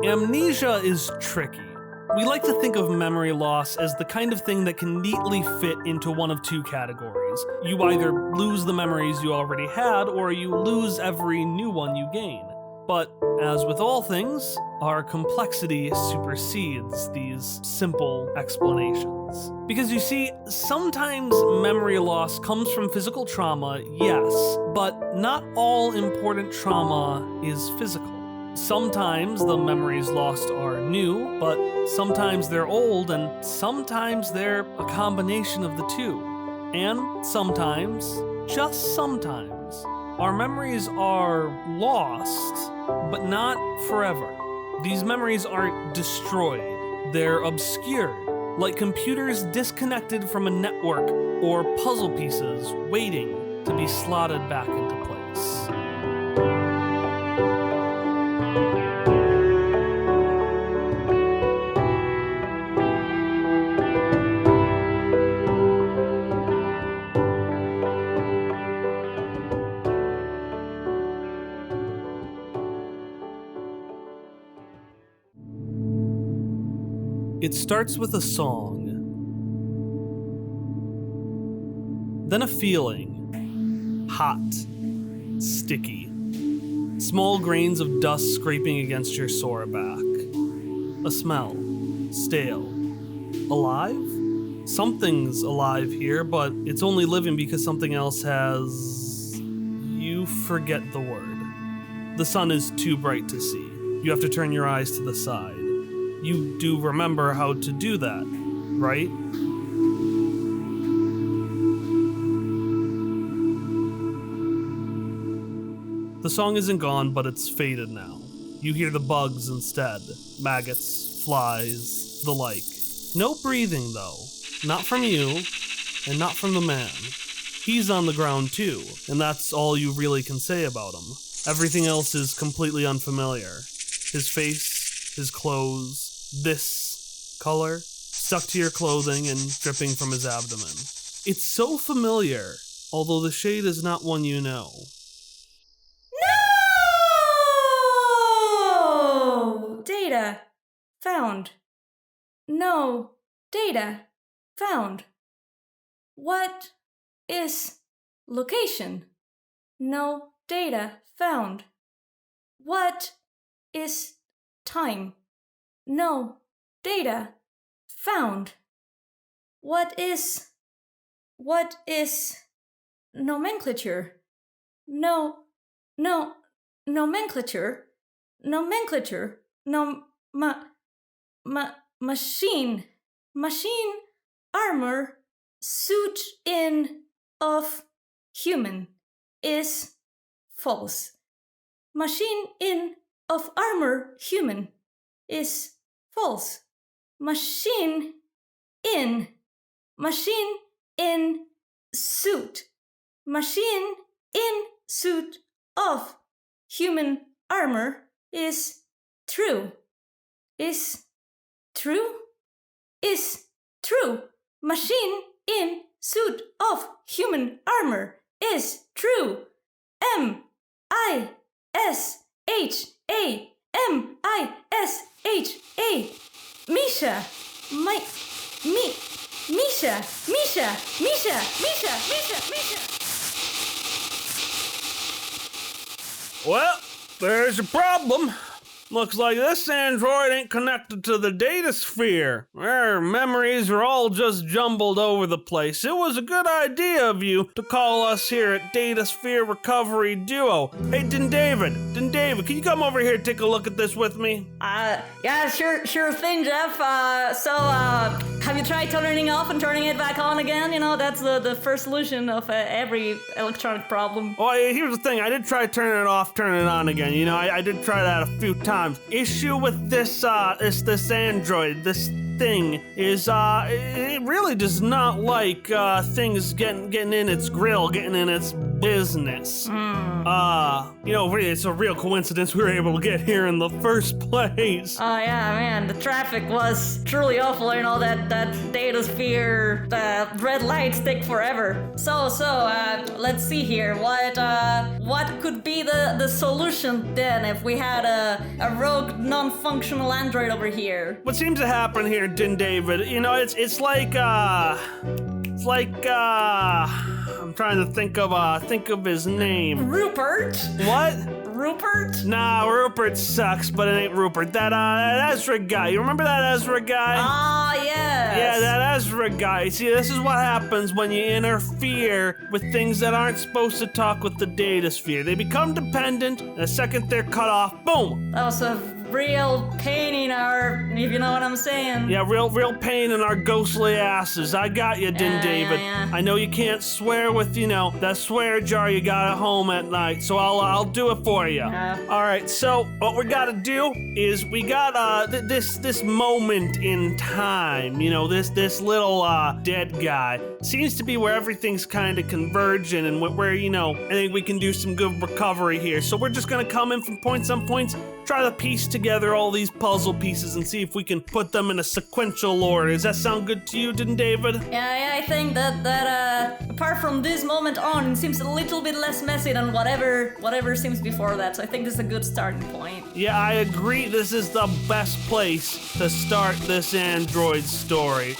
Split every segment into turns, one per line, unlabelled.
Amnesia is tricky. We like to think of memory loss as the kind of thing that can neatly fit into one of two categories. You either lose the memories you already had, or you lose every new one you gain. But, as with all things, our complexity supersedes these simple explanations. Because you see, sometimes memory loss comes from physical trauma, yes, but not all important trauma is physical. Sometimes the memories lost are new, but sometimes they're old, and sometimes they're a combination of the two. And sometimes, just sometimes, our memories are lost, but not forever. These memories aren't destroyed, they're obscured, like computers disconnected from a network or puzzle pieces waiting to be slotted back into place. It starts with a song, then a feeling, hot, sticky, small grains of dust scraping against your sore back, a smell, stale, alive? Something's alive here, but it's only living because something else has... You forget the word. The sun is too bright to see. You have to turn your eyes to the side. You do remember how to do that, right? The song isn't gone, but it's faded now. You hear the bugs instead. Maggots, flies, the like. No breathing, though. Not from you, and not from the man. He's on the ground, too, and that's all you really can say about him. Everything else is completely unfamiliar. His face, his clothes, this color, stuck to your clothing and dripping from his abdomen. It's so familiar, although the shade is not one you know.
No! Data found. No data found. What is location? No data found. What is time? No data found. What is nomenclature? Nomenclature. Machine armor suit in of human is false. Machine in of armor human is false. Machine in suit. Machine in suit of human armor is true. Is true? Is true. Machine in suit of human armor is true. M-I-S-H-A. M-I-S-H-A. Misha. Misha.
Well, there's a problem. Looks like this android ain't connected to the data sphere. Our memories are all just jumbled over the place. It was a good idea of you to call us here at Data Sphere Recovery Duo. Hey, David, can you come over here and take a look at this with me?
Yeah, sure thing, Jeff. Have you tried turning off and turning it back on again? You know, that's the first solution of every electronic problem.
Well, here's the thing. I did try turning it off, turning it on again. You know, I did try that a few times. Issue with this android, this thing, is it really does not like things getting in its grill, getting in its business. It's a real coincidence we were able to get here in the first place.
Oh yeah, man, the traffic was truly awful, that data sphere, the red lights take forever. So, let's see here, what could be the solution then if we had a rogue non-functional android over here?
What seems to happen here, David, it's like I'm trying to think of his name.
Rupert?
What?
Rupert?
Nah, Rupert sucks, but it ain't Rupert. That Ezra guy. You remember that Ezra guy?
Ah, yes.
Yeah, that Ezra guy. See, this is what happens when you interfere with things that aren't supposed to talk with the data sphere. They become dependent, and the second they're cut off, boom!
That was a real pain in our, if you know what I'm saying.
Yeah, real pain in our ghostly asses. I got you, David.
Yeah.
I know you can't swear with, that swear jar you got at home at night, so I'll do it for you. All right, so what we gotta do is we got this moment in time. This little dead guy seems to be where everything's kind of converging, and where I think we can do some good recovery here. So we're just gonna come in from points on points, try to piece together all these puzzle pieces and see if we can put them in a sequential order. Does that sound good to you, David?
Yeah, I think that apart from this moment on, it seems a little bit less messy than whatever seems before that. So I think this is a good starting point.
Yeah, I agree. This is the best place to start this android story.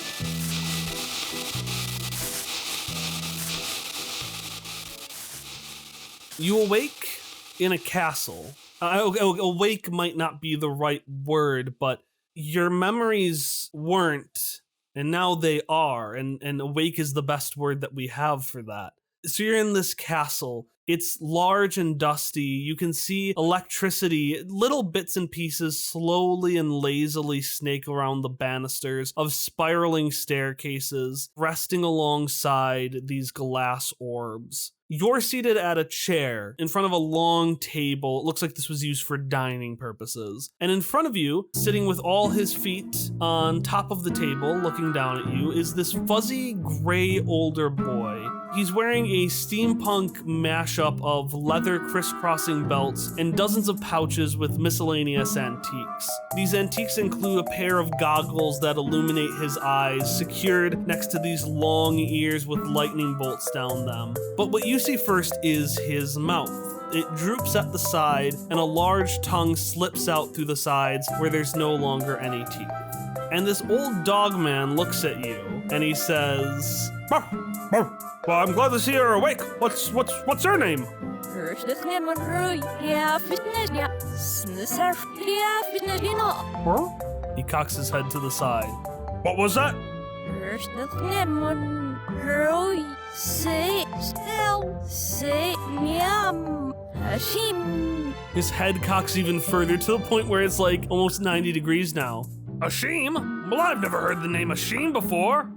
You awake in a castle. Awake might not be the right word, but your memories weren't, and now they are, and awake is the best word that we have for that. So you're in this castle. It's large and dusty. You can see electricity, little bits and pieces slowly and lazily snake around the banisters of spiraling staircases, resting alongside these glass orbs. You're seated at a chair in front of a long table. It looks like this was used for dining purposes. And in front of you, sitting with all his feet on top of the table, looking down at you, is this fuzzy, gray older boy. He's wearing a steampunk mashup of leather crisscrossing belts and dozens of pouches with miscellaneous antiques. These antiques include a pair of goggles that illuminate his eyes, secured next to these long ears with lightning bolts down them. But what you see first is his mouth. It droops at the side, and a large tongue slips out through the sides where there's no longer any teeth. And this old dog man looks at you, and he says, "Barf, barf. Well, I'm glad to see you're awake. What's her name?" Huh? He cocks his head to the side. What was that? His head cocks even further to the point where it's like almost 90 degrees now. Ashim? Well, I've never heard the name Ashim before.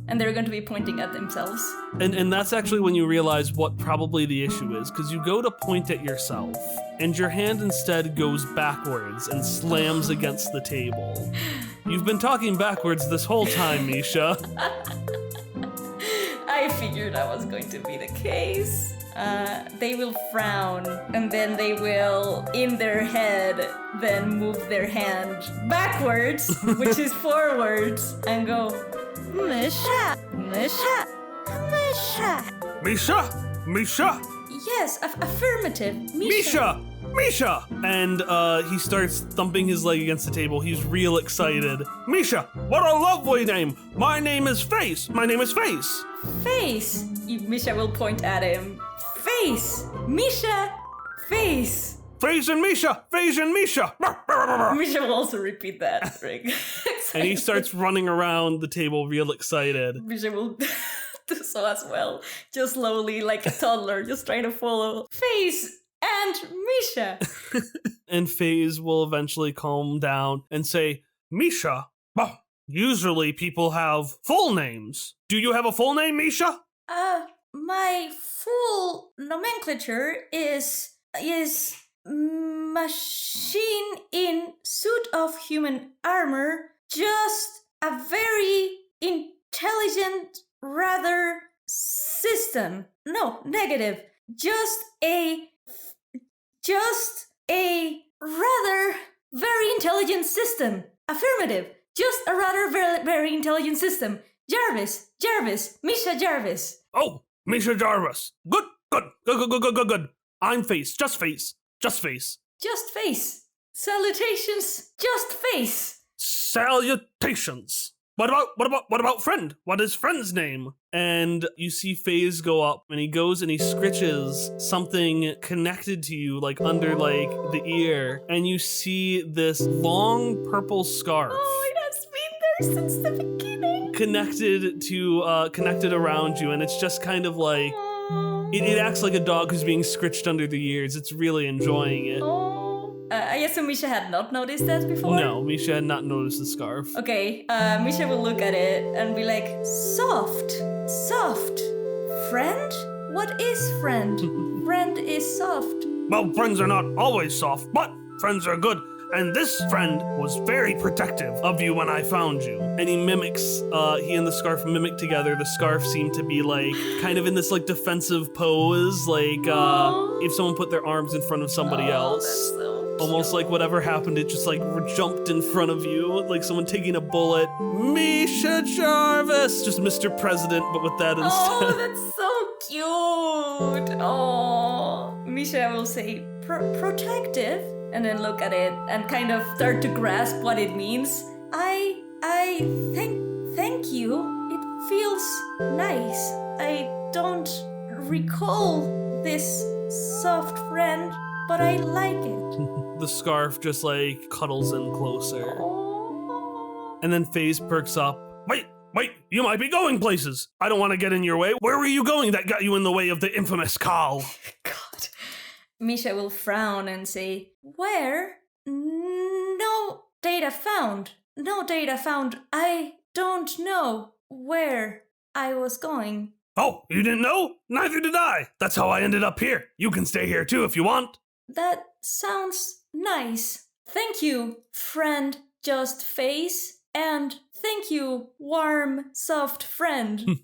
And they're going to be pointing at themselves.
And that's actually when you realize what probably the issue is, because you go to point at yourself, and your hand instead goes backwards and slams against the table. You've been talking backwards this whole time, Misha.
I figured that was going to be the case. They will frown, and then they will, in their head, then move their hand backwards, which is forwards, and go, Misha, Misha, Misha.
Misha? Misha?
Yes, affirmative.
Misha! Misha! And he starts thumping his leg against the table. He's real excited. Misha, what a lovely name! My name is Face! My name is Face!
Face! Misha will point at him. Face! Misha! Face!
Face and Misha! Face and Misha!
Misha will also repeat that, Rick.
And he starts running around the table real excited.
Misha will do so as well. Just slowly, like a toddler, just trying to follow Face and Misha.
And FaZe will eventually calm down and say, Misha, well, usually people have full names. Do you have a full name, Misha?
My full nomenclature is machine in suit of human armor, just a very intelligent rather system. No, negative. Just a rather very intelligent system. Affirmative. Just a rather very, very intelligent system. Jarvis, Misha Jarvis.
Oh, Misha Jarvis. Good. I'm Face, just Face.
Just face. Salutations, just face.
Salutations. What about friend? What is friend's name? And you see Faze go up, and he goes and he scritches something connected to you, like under like the ear, and you see this long purple scarf.
Oh, it has been there since the beginning.
Connected around you, and it's just kind of like it acts like a dog who's being scritched under the ears. It's really enjoying it.
I assume Misha had not noticed that before?
No, Misha had not noticed the scarf.
Okay, Misha will look at it and be like, soft. Friend? What is friend? Friend is soft.
Well, friends are not always soft, but friends are good. And this friend was very protective of you when I found you. And he mimics, he and the scarf mimic together. The scarf seemed to be like, kind of in this like defensive pose, like if someone put their arms in front of somebody else.
That's so
Almost like whatever happened, it just like jumped in front of you, like someone taking a bullet. Misha Jarvis! Just Mr. President, but with that instead.
Oh, that's so cute. Oh, Misha will say protective, and then look at it and kind of start to grasp what it means. I thank you. It feels nice. I don't recall this soft friend, but I like it.
The scarf just like cuddles in closer.
Oh.
And then Faze perks up. Wait, you might be going places. I don't want to get in your way. Where were you going that got you in the way of the infamous Carl?
God. Misha will frown and say, where? No data found. I don't know where I was going.
Oh, you didn't know? Neither did I. That's how I ended up here. You can stay here too if you want.
That sounds nice. Thank you, friend just face. And thank you, warm, soft friend.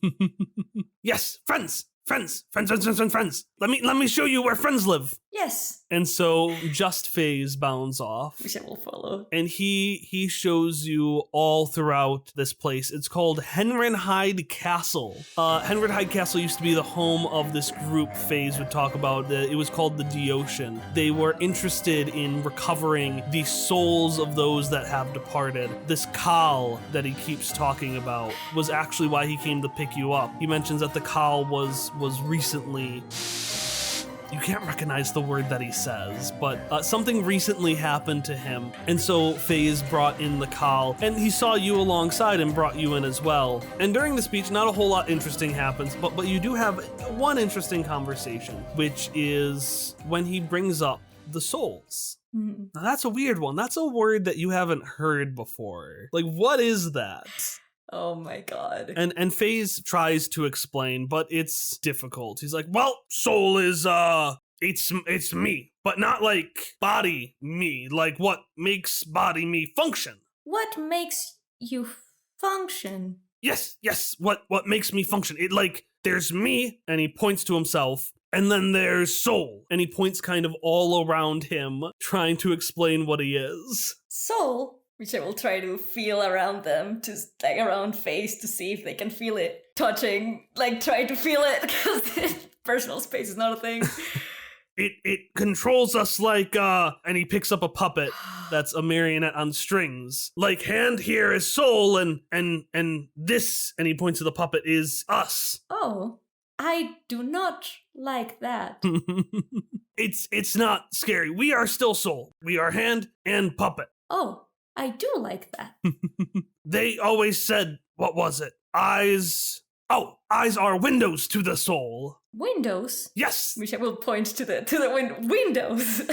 Yes, friends. Let me show you where friends live.
Yes.
And so Just Faze bounds off.
Misha will follow.
And he shows you all throughout this place. It's called Henrenheide Castle. Henrenheide Castle used to be the home of this group Faze would talk about. It was called the Deocean. They were interested in recovering the souls of those that have departed. This Kal that he keeps talking about was actually why he came to pick you up. He mentions that the Kal was recently... You can't recognize the word that he says, but something recently happened to him. And so Faze brought in the Kal, and he saw you alongside and brought you in as well. And during the speech, not a whole lot interesting happens, but you do have one interesting conversation, which is when he brings up the souls.
Mm-hmm.
Now that's a weird one. That's a word that you haven't heard before. Like, what is that?
Oh my god.
And Faze tries to explain, but it's difficult. He's like, well, soul is, it's me, but not like body me, like what makes body me function.
What makes you function?
Yes, what makes me function. It like, there's me, and he points to himself, and then there's soul, and he points kind of all around him, trying to explain what he is.
Soul? Which I will try to feel around them, just like around Face to see if they can feel it touching, like try to feel it, because personal space is not a thing.
It controls us like, and he picks up a puppet that's a marionette on strings. Like, hand here is soul, and this, and he points to the puppet, is us.
Oh, I do not like that.
It's not scary. We are still soul. We are hand and puppet.
Oh. I do like that.
They always said, what was it? Eyes. Oh, eyes are windows to the soul.
Windows?
Yes.
Which I will point to the windows.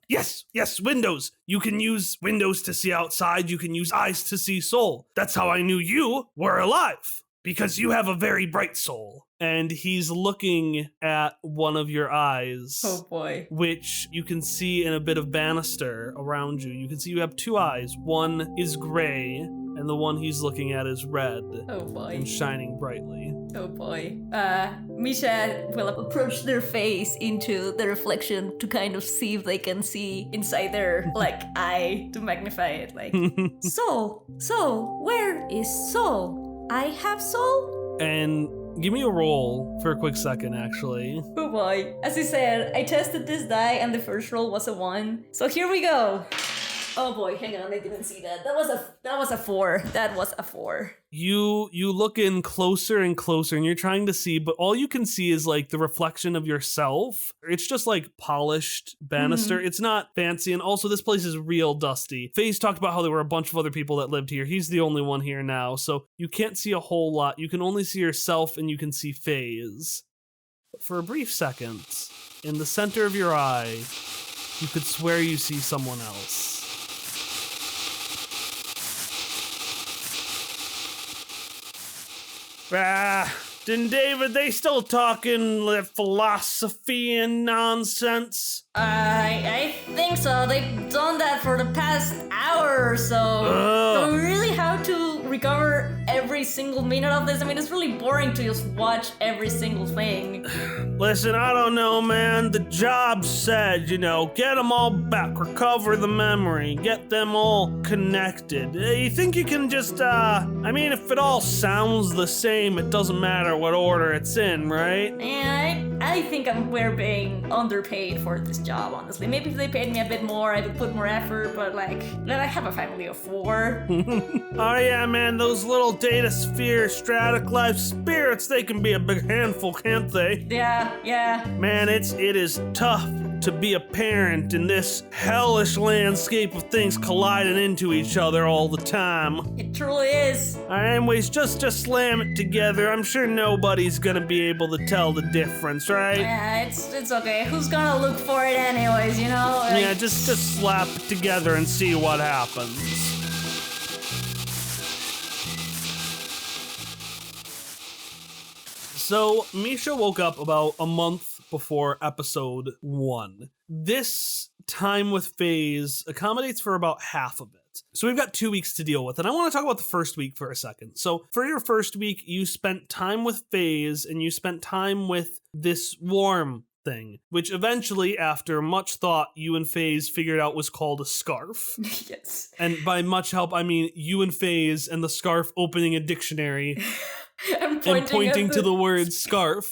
Yes, windows. You can use windows to see outside. You can use eyes to see soul. That's how I knew you were alive. because you have a very bright soul. And he's looking at one of your eyes.
Oh boy.
Which you can see in a bit of banister around you. You can see you have two eyes. One is gray, and the one he's looking at is red.
Oh boy.
And shining brightly.
Oh boy. Misha will approach their face into the reflection to kind of see if they can see inside their, like, eye to magnify it. Like, soul, where is soul? I have soul?
And give me a roll for a quick second, actually.
Oh boy. As I said, I tested this die and the first roll was a 1. So here we go. Oh boy, hang on, I didn't see that. That was a 4. That was a 4.
You look in closer and closer and you're trying to see, but all you can see is like the reflection of yourself. It's just like polished banister. It's not fancy, and also this place is real dusty. FaZe talked about how there were a bunch of other people that lived here. He's the only one here now, so you can't see a whole lot. You can only see yourself and you can see FaZe. But for a brief second, in the center of your eye, you could swear you see someone else. Then David, they still talking philosophy and nonsense?
I think so. They've done that for the past hour or so. Do we really have to recover every single minute of this? I mean, it's really boring to just watch every single thing.
Listen, I don't know, man. The job said, get them all back, recover the memory, get them all connected. You think you can just, if it all sounds the same, it doesn't matter what order it's in, right?
Yeah, I think we're being underpaid for this job, honestly. Maybe if they paid me a bit more, I would put more effort, but I have a family of 4.
Oh yeah, man, those little data sphere stratic life spirits, they can be a big handful, can't they?
Yeah.
Man, it is tough to be a parent in this hellish landscape of things colliding into each other all the time.
It truly is.
Anyways, just slam it together. I'm sure nobody's gonna be able to tell the difference, right?
Yeah, it's okay. Who's gonna look for it anyways,
Yeah, just slap it together and see what happens. So, Misha woke up about a month before episode 1. This time with FaZe accommodates for about half of it. So we've got 2 weeks to deal with, and I want to talk about the first week for a second. So for your first week, you spent time with FaZe, and you spent time with this worm thing, which eventually, after much thought, you and FaZe figured out was called a scarf.
Yes.
And by much help, I mean you and FaZe and the scarf opening a dictionary and pointing to the word scarf.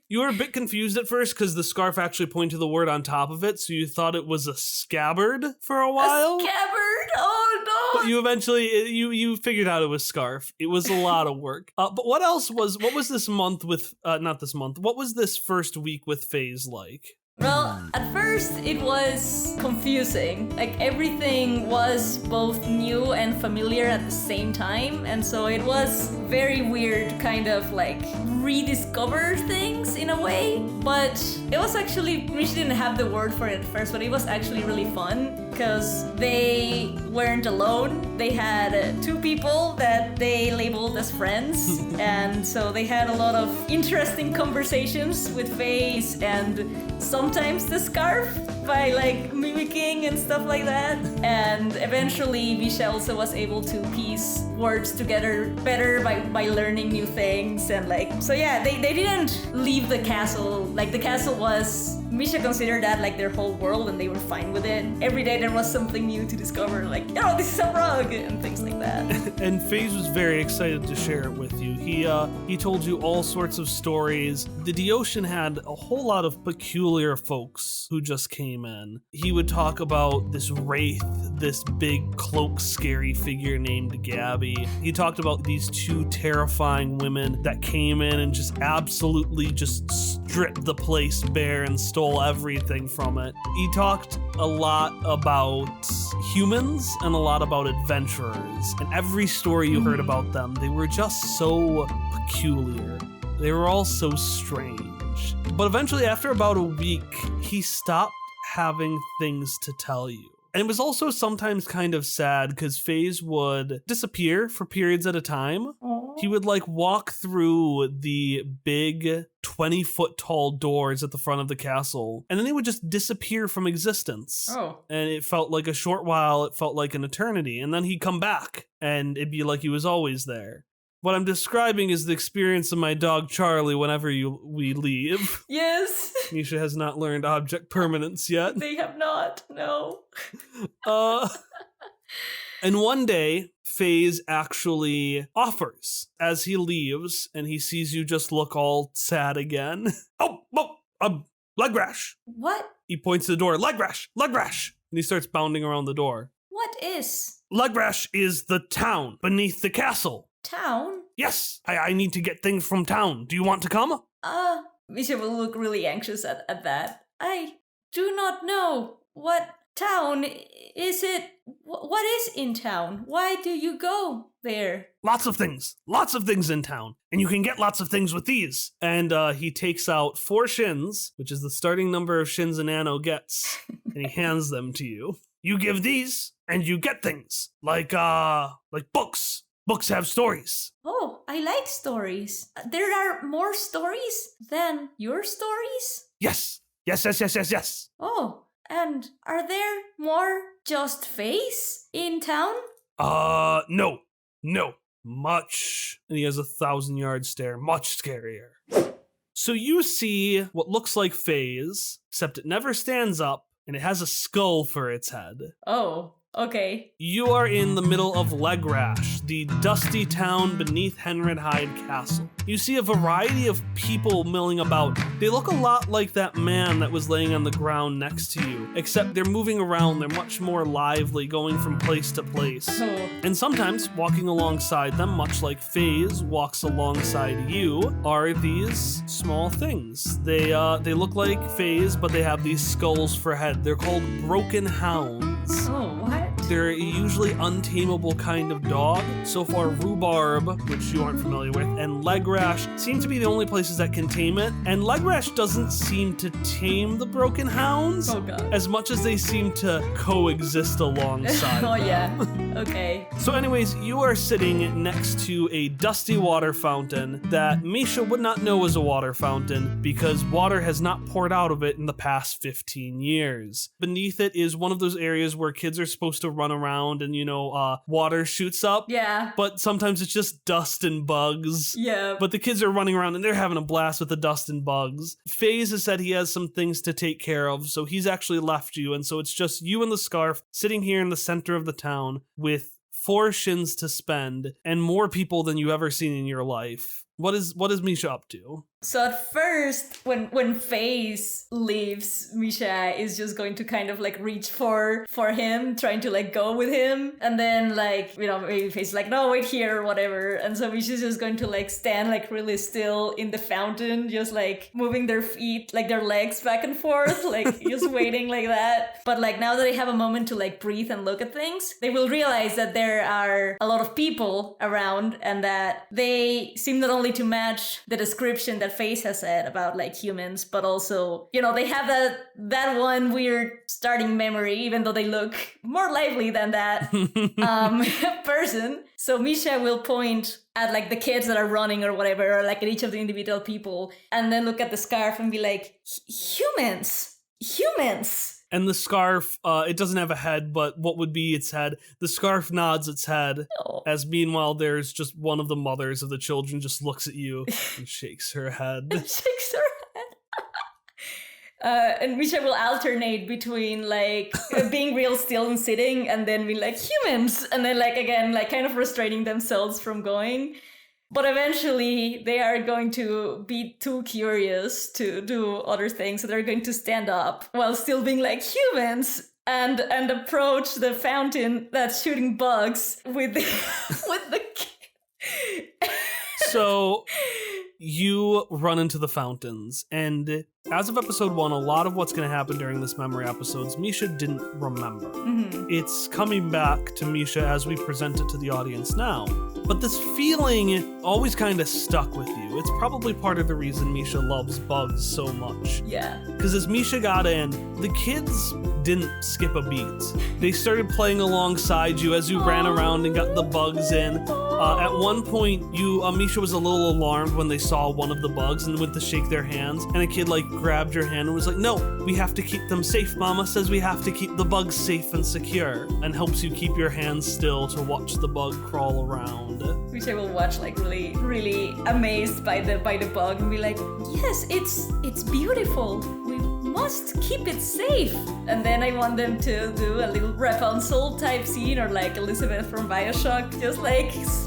You were a bit confused at first because the scarf actually pointed to the word on top of it, so you thought it was a scabbard for a while.
A scabbard? Oh no!
But you eventually, you figured out it was scarf. It was a lot of work. But what was this month with, not this month, what was this first week with FaZe like?
Well, at first it was confusing. Everything was both new and familiar at the same time, and so it was very weird to kind of rediscover things in a way. But it was actually, Misha didn't have the word for it at first, but it was actually really fun because they weren't alone. They had 2 people that they labeled as friends, and so they had a lot of interesting conversations with FaZe and sometimes the scarf by mimicking and stuff like that. And eventually Misha also was able to piece words together better by learning new things, and so yeah, they didn't leave the castle. The castle was, Misha considered that their whole world, and they were fine with it. Every day there was something new to discover, this is a rug and things like that.
And FaZe was very excited to share it with you. He told you all sorts of stories. The Deocean had a whole lot of peculiar folks who just came in. He would talk about this wraith, this big cloak scary figure named Gabby. He talked about these 2 terrifying women that came in and just absolutely just stripped the place bare and stole everything from it. He talked a lot about humans and a lot about adventurers, and every story you heard about them, they were just so peculiar. They were all so strange. But eventually, after about a week, he stopped having things to tell you. And it was also sometimes kind of sad because FaZe would disappear for periods at a time. He would like walk through the big 20-foot tall doors at the front of the castle, and then they would just disappear from existence.
Oh.
And it felt like a short while, it felt like an eternity, and then he'd come back, and it'd be like he was always there. What I'm describing is the experience of my dog Charlie whenever we leave.
Yes.
Misha has not learned object permanence yet.
They have not, no.
And one day, FaZe actually offers as he leaves, and he sees you just look all sad again. Leg rash.
What?
He points to the door, leg rash. And he starts bounding around the door.
What is?
Leg rash is the town beneath the castle.
Town?
Yes, I need to get things from town. Do you want to come?
Misha will look really anxious at that. I do not know. What town is it? What is in town? Why do you go there?
Lots of things in town. And you can get lots of things with these. And he takes out 4 shins, which is the starting number of shins an Anno gets, and he hands them to you. You give these, and you get things. Like books. Books have stories.
Oh, I like stories. There are more stories than your stories?
Yes.
Oh, and are there more just FaZe in town?
No. Much. And he has a 1,000-yard stare. Much scarier. So you see what looks like FaZe, except it never stands up, and it has a skull for its head.
Oh. Okay.
You are in the middle of Legrash, the dusty town beneath Henridhyde Castle. You see a variety of people milling about. They look a lot like that man that was laying on the ground next to you, except they're moving around. They're much more lively, going from place to place.
Oh.
And sometimes walking alongside them, much like FaZe walks alongside you, are these small things. They look like FaZe, but they have these skulls for head. They're called broken hounds.
Oh, what?
They're a usually untamable kind of dog. So far, Rhubarb, which you aren't familiar with, and Legrash seem to be the only places that can tame it. And Legrash doesn't seem to tame the broken hounds as much as they seem to coexist alongside.
Oh, yeah. Okay.
So anyways, you are sitting next to a dusty water fountain that Misha would not know is a water fountain because water has not poured out of it in the past 15 years. Beneath it is one of those areas where kids are supposed to run around and, water shoots up.
Yeah.
But sometimes it's just dust and bugs.
Yeah.
But the kids are running around and they're having a blast with the dust and bugs. FaZe has said he has some things to take care of, so he's actually left you. And so it's just you and the scarf sitting here in the center of the town with 4 shins to spend and more people than you've ever seen in your life. What is Misha up to?
So at first, when FaZe leaves, Misha is just going to kind of like reach for him, trying to like go with him. And then maybe FaZe is like, no, wait here or whatever. And so Misha's just going to like stand like really still in the fountain, just like moving their feet, like their legs back and forth, like just waiting like that. But like now that they have a moment to like breathe and look at things, they will realize that there are a lot of people around and that they seem not only to match the description that FaZe has said about like humans, but also, they have that one weird starting memory, even though they look more lively than that person. So Misha will point at like the kids that are running or whatever, or like at each of the individual people, and then look at the scarf and be like, humans.
And the scarf, it doesn't have a head, but what would be its head? The scarf nods its head, as meanwhile there's just one of the mothers of the children just looks at you and shakes her head.
And Misha will alternate between like being real still and sitting, and then be like, humans! And then like again, like kind of restraining themselves from going. But eventually they are going to be too curious to do other things, so they're going to stand up while still being like humans and approach the fountain that's shooting bugs with the kid.
So you run into the fountains, and as of episode 1, a lot of what's going to happen during this memory episodes, Misha didn't remember. Mm-hmm. It's coming back to Misha as we present it to the audience now. But this feeling always kind of stuck with you. It's probably part of the reason Misha loves bugs so much.
Yeah.
Because as Misha got in, the kids didn't skip a beat. They started playing alongside you as you ran around and got the bugs in. At one point, Misha was a little alarmed when they saw one of the bugs and went to shake their hands, and a kid grabbed your hand and was like, "No, we have to keep them safe. Mama says we have to keep the bugs safe and secure," and helps you keep your hands still to watch the bug crawl around.
Misha will watch really, really amazed by the bug and be like, "Yes, it's beautiful. We must keep it safe." And then I want them to do a little Rapunzel type scene, or Elizabeth from BioShock, just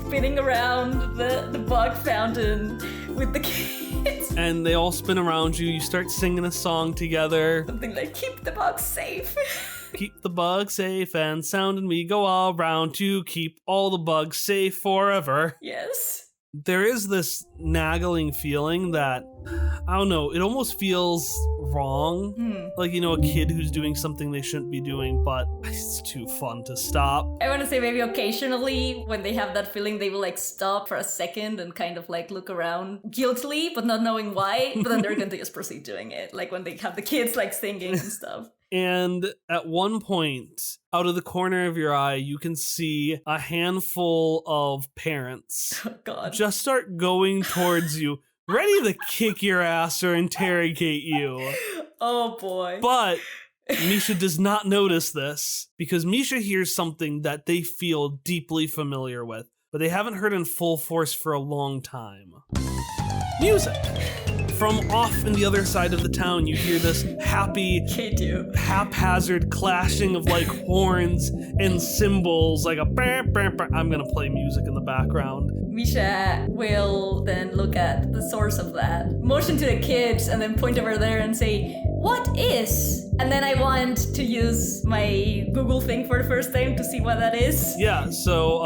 spinning around the bug fountain with the kids.
And they all spin around you. You start singing a song together.
Something like, "Keep the bugs safe."
Keep the bugs safe and sound, and we go all around to keep all the bugs safe forever.
Yes.
There is this nagging feeling that, I don't know, it almost feels wrong. Like, a kid who's doing something they shouldn't be doing, but it's too fun to stop.
I want to say maybe occasionally when they have that feeling, they will stop for a second and kind of look around guiltily, but not knowing why. But then they're going to just proceed doing it. When they have the kids singing and stuff.
And at one point, out of the corner of your eye, you can see a handful of parents just start going towards you, ready to kick your ass or interrogate you.
Oh boy.
But Misha does not notice this, because Misha hears something that they feel deeply familiar with, but they haven't heard in full force for a long time. Music. From off in the other side of the town, you hear this happy, haphazard clashing of horns and cymbals, like a bam, bam, bam. I'm gonna play music in the background.
Misha will then look at the source of that, motion to the kids, and then point over there and say, "What is?" And then I want to use my Google thing for the first time to see what that is.
Yeah, so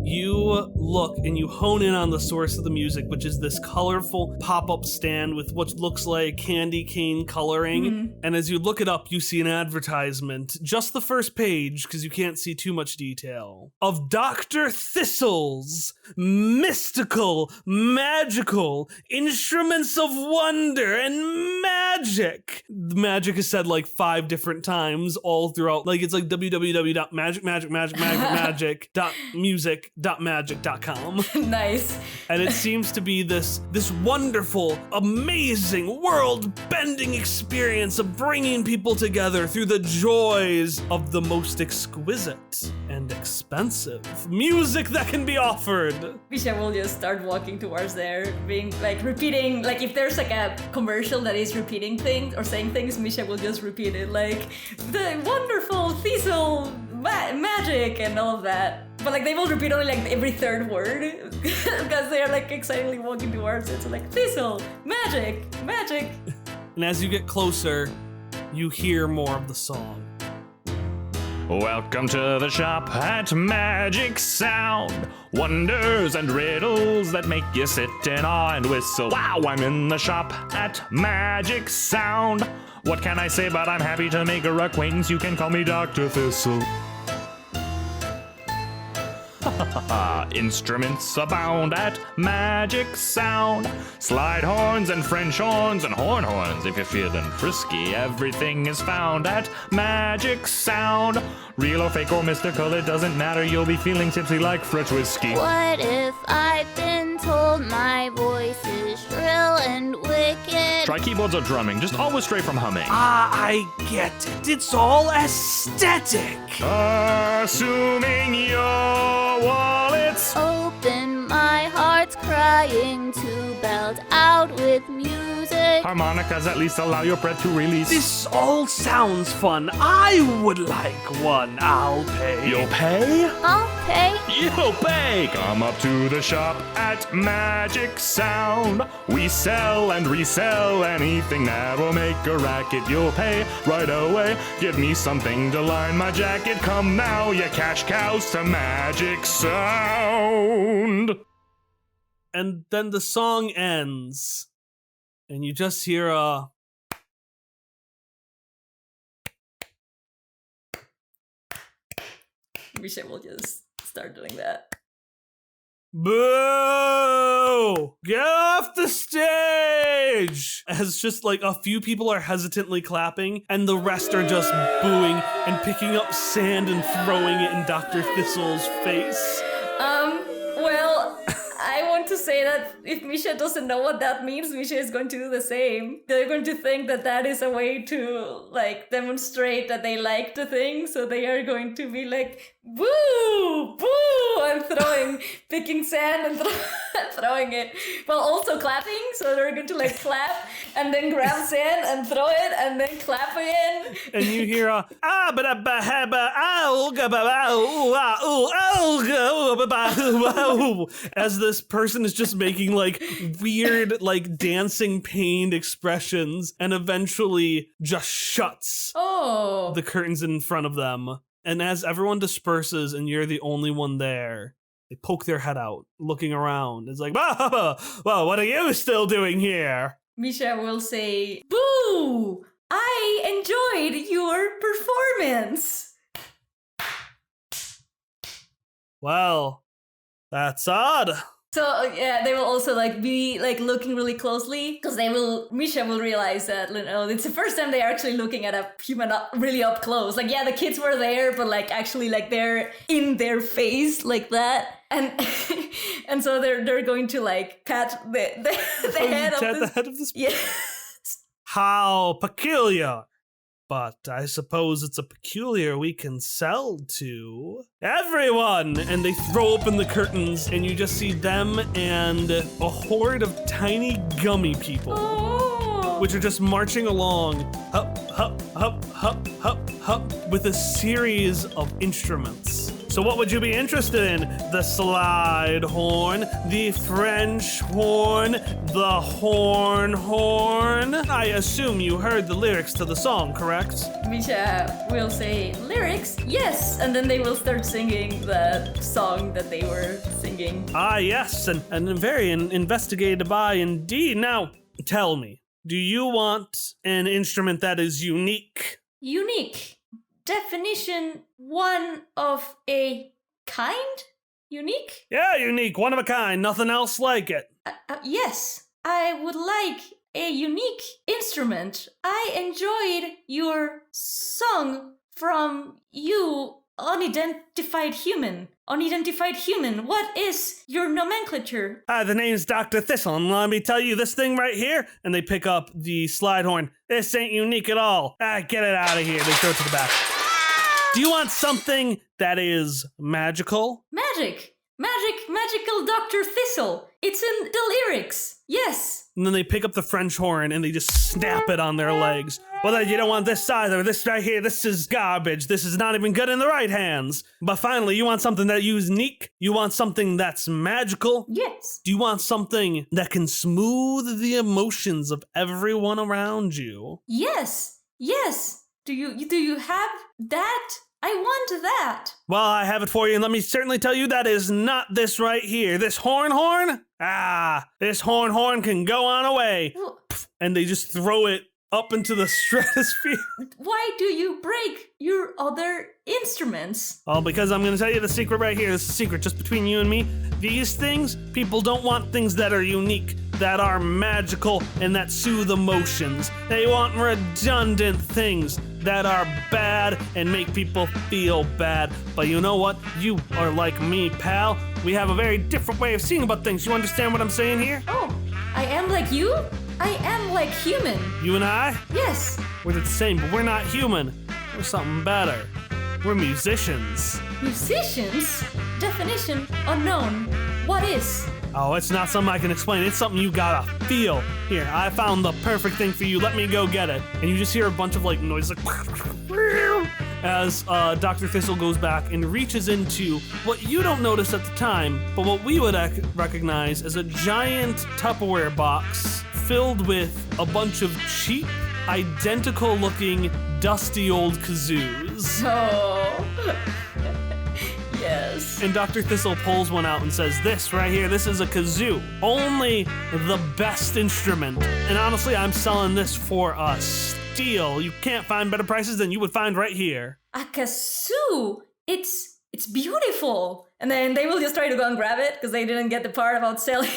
you look and you hone in on the source of the music, which is this colorful pop-up stand with what looks like candy cane coloring. And as you look it up, you see an advertisement, just the first page, because you can't see too much detail, of Dr. Thistle's mystical, magical instruments of wonder and magic. The magic is said 5 different times all throughout. It's www.magic.music.magic.com.
Nice.
And it seems to be this wonderful, amazing, world-bending experience of bringing people together through the joys of the most exquisite and expensive music that can be offered.
Misha will just start walking towards there, being repeating, if there's a commercial that is repeating things or saying things, Misha will just repeat it, the wonderful Thistle magic and all of that. But they will repeat only every third word because they are excitedly walking towards it. So Thistle, magic.
And as you get closer, you hear more of the song.
Welcome to the shop at Magic Sound. Wonders and riddles that make you sit in awe and whistle. Wow, I'm in the shop at Magic Sound. What can I say, but I'm happy to make your acquaintance. You can call me Dr. Thistle. Instruments abound at Magic Sound. Slide horns and French horns and horns. If you're feeling frisky, everything is found at Magic Sound. Real or fake or mystical, it doesn't matter. You'll be feeling tipsy like fresh whiskey.
What if I've been told my voice is shrill and wicked?
Try keyboards or drumming, just always stray from humming.
I get it. It's all aesthetic.
Assuming your wallets.
Open, my heart's crying to belt out with music.
Harmonicas at least allow your breath to release.
This all sounds fun. I would like one. I'll pay.
You'll pay?
I'll pay.
You'll pay! Come up to the shop at Magic Sound. We sell and resell anything that will make a racket. You'll pay right away. Give me something to line my jacket. Come now, you cash cows, to Magic Sound.
And then the song ends, and you just hear a...
Misha will just start doing that.
Boo! Get off the stage! as just like a few people are hesitantly clapping and the rest are just booing and picking up sand and throwing it in Dr. Thistle's face.
Well, I want to say that if Misha doesn't know what that means, Misha is going to do the same. They're going to think that that is a way to, like, demonstrate that they like the thing, so they are going to be like, boo, boo, and picking sand and throwing it, while also clapping, so they're going to, like, clap, and then grab sand and throw it, and then clap again.
And you hear as this person is just making like weird, like dancing pained expressions and eventually just shuts the curtains in front of them. And as everyone disperses and you're the only one there, they poke their head out, looking around. It's like, well, what are you still doing here?
Misha will say, boo! I enjoyed your performance.
Well, that's odd.
So yeah, they will also like be like looking really closely because Misha will realize that, you know, it's the first time they're actually looking at a human really up close. Like, yeah, the kids were there, but like actually like they're in their face like that. And and so they're going to like pat the head of
the head of this.
Yes.
How peculiar. But I suppose it's a peculiar we can sell to everyone. And they throw open the curtains and you just see them and a horde of tiny gummy people, which are just marching along, hup, hup, hup, hup, hup, hup, with a series of instruments. So what would you be interested in? The slide horn, the French horn, the horn. I assume you heard the lyrics to the song, correct?
Misha will say, lyrics? Yes! And then they will start singing the song that they were singing.
Ah, yes, and very investigated by indeed. Now, tell me, do you want an instrument that is unique?
Unique. Definition, one of a kind? Unique?
Yeah, unique, one of a kind, nothing else like it.
Yes, I would like a unique instrument. I enjoyed your song from you, unidentified human. Unidentified human, what is your nomenclature?
The name's Dr. Thistle, and let me tell you this thing right here. And they pick up the slide horn. This ain't unique at all. Get it out of here. They throw it to the back. Do you want something that is magical?
Magical Dr. Thistle. It's in the lyrics. Yes.
And then they pick up the French horn and they just snap it on their legs. Well, you don't want this either. This right here, this is garbage. This is not even good in the right hands. But finally, you want something that's unique? You want something that's magical?
Yes.
Do you want something that can smooth the emotions of everyone around you?
Yes. Do you have that? I want that.
Well, I have it for you, and let me certainly tell you that is not this right here. This horn? This horn can go on away. And they just throw it up into the stratosphere.
Why do you break your other instruments?
Well, because I'm going to tell you the secret right here. This is a secret just between you and me. These things, people don't want things that are unique, that are magical, and that soothe emotions. They want redundant things that are bad and make people feel bad. But you know what? You are like me, pal. We have a very different way of seeing about things. You understand what I'm saying here?
Oh, I am like you? I am like human.
You and I?
Yes.
We're the same, but we're not human. We're something better. We're musicians.
Musicians? Definition unknown. What is?
Oh, it's not something I can explain. It's something you gotta feel. Here, I found the perfect thing for you. Let me go get it. And you just hear a bunch of like noise like as Dr. Thistle goes back and reaches into what you don't notice at the time, but what we would recognize as a giant Tupperware box filled with a bunch of cheap, identical-looking, dusty old kazoos.
Oh. Yes.
And Dr. Thistle pulls one out and says, this right here, this is a kazoo. Only the best instrument. And honestly, I'm selling this for a steal. You can't find better prices than you would find right here.
A kazoo? It's beautiful. And then they will just try to go and grab it because they didn't get the part about selling.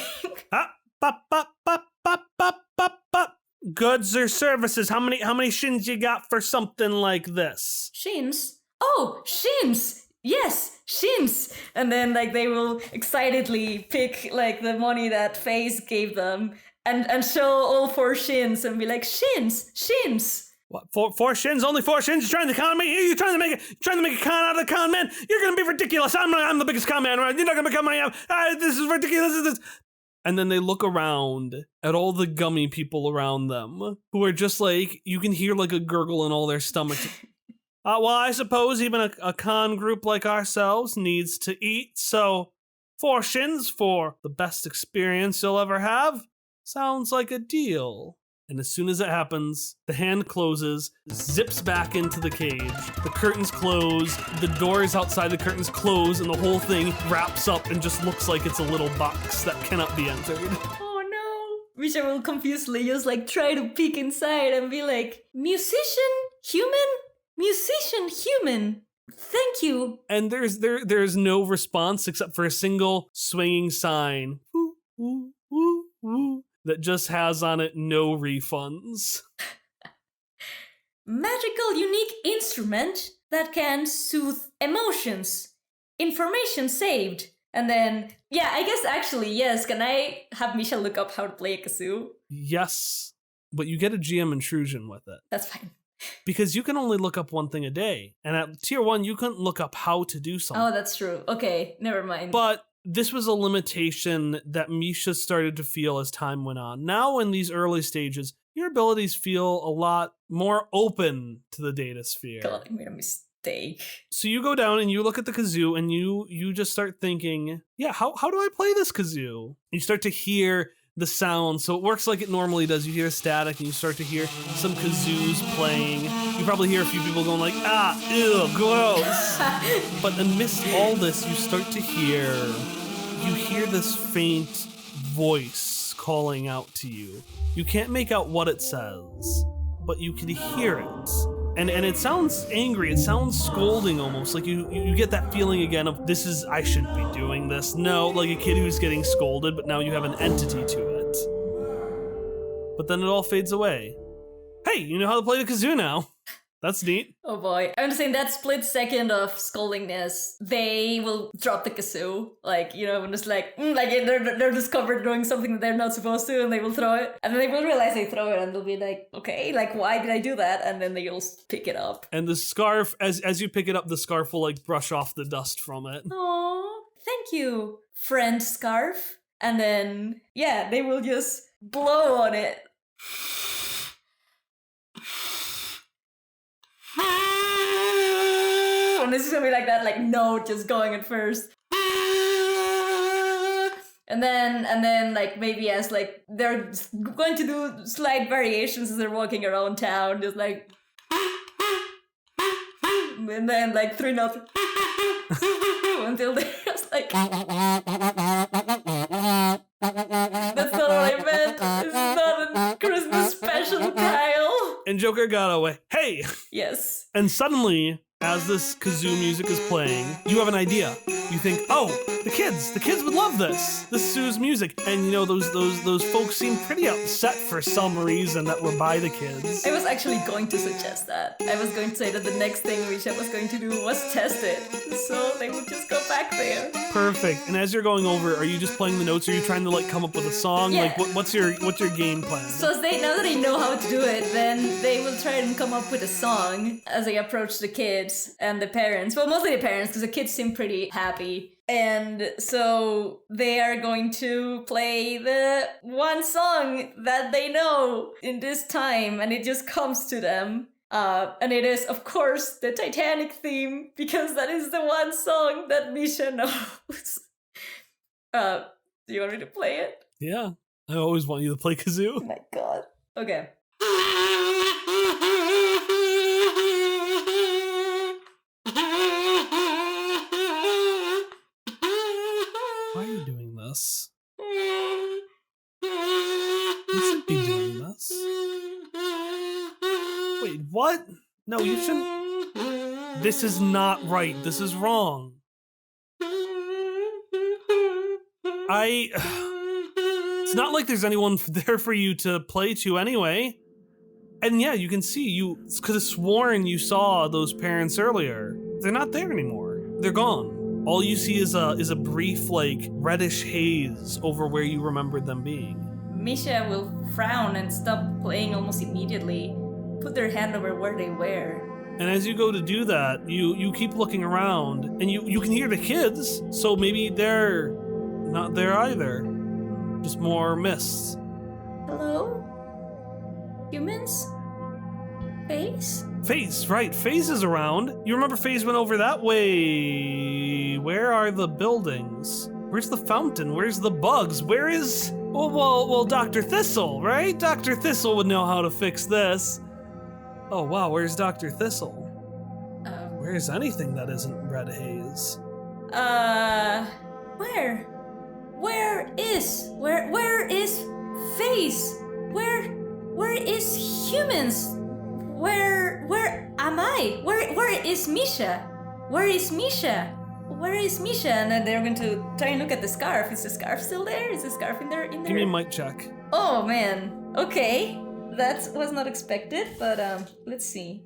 goods or services? How many shins you got for something like this?
Shins? Oh, shins! Yes, shins! And then like they will excitedly pick like the money that FaZe gave them and show all 4 shins and be like, shins!
What, four shins? Only 4 shins? You're trying to con me? You're trying to make a con out of the con man? You're gonna be ridiculous. I'm the biggest con man, right? You're not gonna become my this is ridiculous. And then they look around at all the gummy people around them who are just like, you can hear like a gurgle in all their stomachs. Well, I suppose even a con group like ourselves needs to eat, so 4 shins for the best experience you'll ever have. Sounds like a deal. And as soon as it happens, the hand closes, zips back into the cage, the curtains close, the doors outside the curtains close, and the whole thing wraps up and just looks like it's a little box that cannot be entered.
Oh no! Misha will confusedly just like try to peek inside and be like, musician, human, thank you.
And there's no response except for a single swinging sign. Woo, woo, woo, woo. That just has on it no refunds.
Magical unique instrument that can soothe emotions. Information saved. And then, yeah, I guess actually, yes, can I have Misha look up how to play a kazoo?
Yes, but you get a GM intrusion with it.
That's fine.
Because you can only look up one thing a day. And at tier 1, you couldn't look up how to do something.
Oh, that's true. Okay, never mind.
But this was a limitation that Misha started to feel as time went on. Now, in these early stages, your abilities feel a lot more open to the data sphere.
God, I made a mistake.
So you go down and you look at the kazoo and you just start thinking, yeah, how do I play this kazoo? You start to hear the sound. So it works like it normally does. You hear static and you start to hear some kazoos playing. You probably hear a few people going like, ew, gross. But amidst all this, you start to hear this faint voice calling out to you. You can't make out what it says, but you can hear it. And it sounds angry, it sounds scolding almost, like you get that feeling again of, I shouldn't be doing this. No, like a kid who's getting scolded, but now you have an entity to it. But then it all fades away. Hey, you know how to play the kazoo now. That's neat.
Oh boy. I'm just saying that split second of scoldingness, they will drop the kazoo. Like, you know, and just like they're discovered doing something that they're not supposed to, and they will throw it. And then they will realize they throw it, and they'll be like, okay, like, why did I do that? And then they'll pick it up.
And the scarf, as you pick it up, the scarf will like brush off the dust from it.
Aww, thank you, friend scarf. And then, yeah, they will just blow on it. And this is gonna be like that, like note just going at first. And then like maybe as like they're going to do slight variations as they're walking around town, just like, and then like 3 notes until they're just like, that's not what I meant. This is not a Christmas special, Kyle.
And Joker got away. Hey!
Yes.
And suddenly, as this kazoo music is playing, you have an idea. You think, oh, the kids would love this Sue's music. And you know, those folks seem pretty upset for some reason that we're by the kids.
I was actually going to suggest that. I was going to say that the next thing Misha was going to do was test it. So they would just go back there.
Perfect. And as you're going over, are you just playing the notes, or are you trying to like come up with a song?
Yeah.
Like what's your game plan?
So now that they know how to do it, then they will try and come up with a song as they approach the kids and the parents. Well, mostly the parents, because the kids seem pretty happy. And so they are going to play the one song that they know in this time, and it just comes to them. And it is, of course, the Titanic theme, because that is the one song that Misha knows. Do you want me to play it?
Yeah, I always want you to play kazoo.
Oh my god. Okay.
Why are you doing this? You should be doing this. Wait, what? No, you shouldn't. This is not right. This is wrong. It's not like there's anyone there for you to play to anyway. And yeah, you can see, you could have sworn you saw those parents earlier. They're not there anymore. They're gone. All you see is a brief, like, reddish haze over where you remembered them being.
Misha will frown and stop playing almost immediately, put their hand over where they were.
And as you go to do that, you keep looking around, and you can hear the kids, so maybe they're not there either. Just more mists.
Hello? Humans? Face?
FaZe, right. FaZe is around. You remember FaZe went over that way. Where are the buildings? Where's the fountain? Where's the bugs? Where is... Well, Dr. Thistle, right? Dr. Thistle would know how to fix this. Oh, wow, where's Dr. Thistle? Where's anything that isn't red haze?
Where? Where is FaZe? Where is humans? Where am I? Where is Misha? Where is Misha? Where is Misha? And then they're going to try and look at the scarf. Is the scarf still there? Is the scarf in there?
Give me a mic check.
Oh man. Okay. That was not expected, but let's see.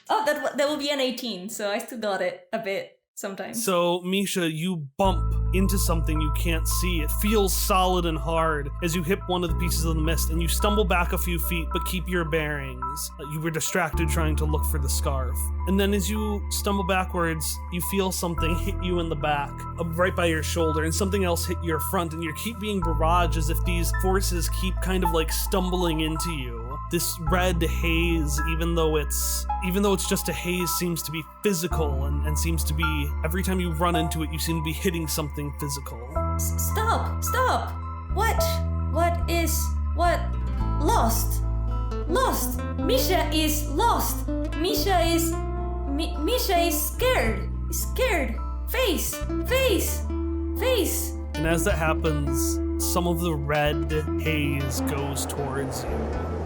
Oh, that will be an 18, so I still got it a bit sometimes.
So, Misha, you bump into something you can't see. It feels solid and hard as you hit one of the pieces of the mist, and you stumble back a few feet, but keep your bearings. You were distracted trying to look for the scarf. And then as you stumble backwards, you feel something hit you in the back, right by your shoulder, and something else hit your front, and you keep being barraged as if these forces keep kind of like stumbling into you. This red haze, even though it's just a haze, seems to be physical and seems to be, every time you run into it, you seem to be hitting something physical.
Stop! What? Lost! Misha is lost! Misha is scared! FaZe!
And as that happens, some of the red haze goes towards you,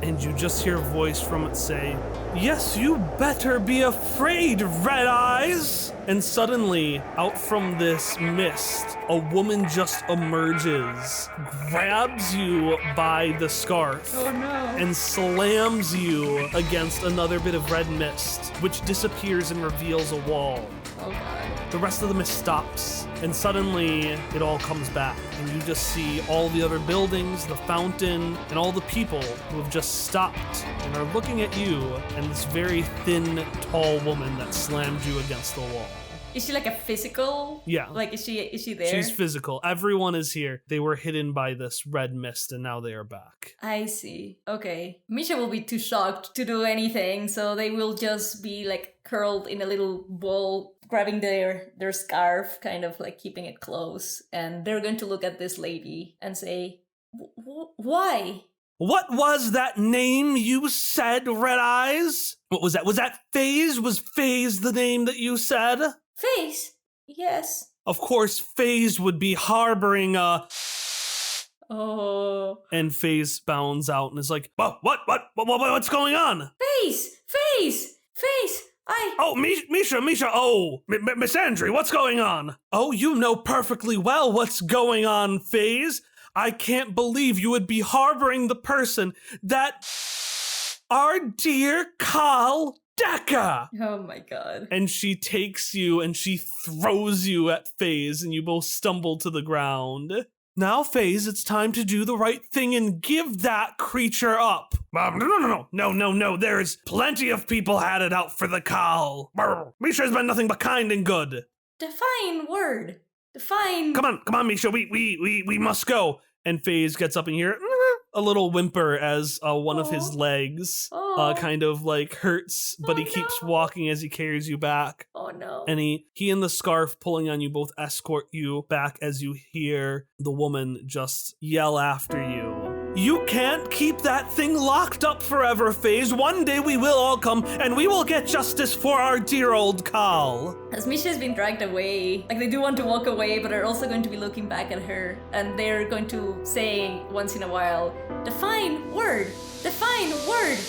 and you just hear a voice from it say, "Yes, you better be afraid, Red Eyes!" And suddenly, out from this mist, a woman just emerges, grabs you by the scarf, and slams you against another bit of red mist, which disappears and reveals a wall.
Oh god.
The rest of the mist stops, and suddenly it all comes back, and you just see all the other buildings, the fountain, and all the people who have just stopped and are looking at you and this very thin, tall woman that slammed you against the wall.
Is she like a physical?
Yeah.
Like, is she there?
She's physical. Everyone is here. They were hidden by this red mist, and now they are back.
I see. Okay. Misha will be too shocked to do anything, so they will just be like curled in a little ball, grabbing their scarf, kind of like keeping it close, and they're going to look at this lady and say, "Why?
What was that name you said, Red Eyes? What was that? Was that FaZe? Was FaZe the name that you said?"
FaZe? Yes.
Of course, FaZe would be harboring a...
Oh.
And FaZe bounds out and is like, what's going on?
FaZe!
Oh, Misha, oh, Miss Andrea, what's going on? Oh, you know perfectly well what's going on, FaZe. I can't believe you would be harboring the person that... Our dear Carl Decker!
Oh my god.
And she takes you and she throws you at FaZe, and you both stumble to the ground. Now, FaZe, it's time to do the right thing and give that creature up. No. There's plenty of people had it out for the Carl. Misha's been nothing but kind and good.
Define word. Define.
Come on, Misha. We must go. And FaZe gets up and you hear a little whimper as one of his legs kind of like hurts, but he keeps walking as he carries you back.
Oh no.
And he and the scarf pulling on you both escort you back as you hear the woman just yell after you. You can't keep that thing locked up forever, FaZe. One day we will all come and we will get justice for our dear old Carl.
As Misha's been dragged away, like they do want to walk away, but are also going to be looking back at her, and they're going to say once in a while, define word, define murder.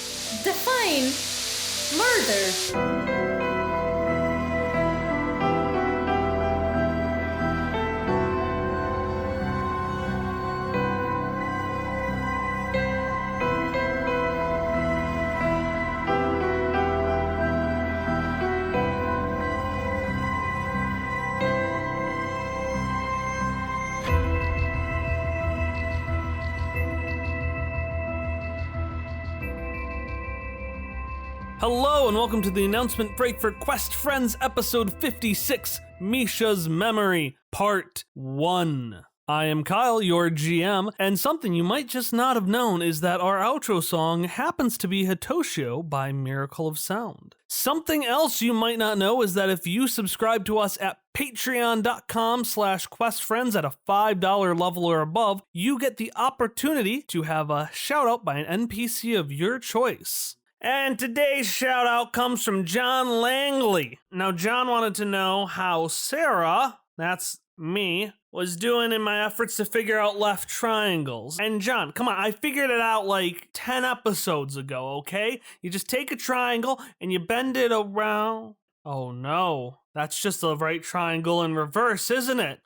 Hello and welcome to the announcement break for Quest Friends episode 56, Misha's Memory, part 1. I am Kyle, your GM, and something you might just not have known is that our outro song happens to be Hitoshio by Miracle of Sound. Something else you might not know is that if you subscribe to us at patreon.com/questfriends at a $5 level or above, you get the opportunity to have a shout out by an NPC of your choice. And today's shout out comes from John Langley. Now, John wanted to know how Sarah, that's me, was doing in my efforts to figure out left triangles. And John, come on, I figured it out like 10 episodes ago, okay? You just take a triangle and you bend it around. Oh no, that's just the right triangle in reverse, isn't it?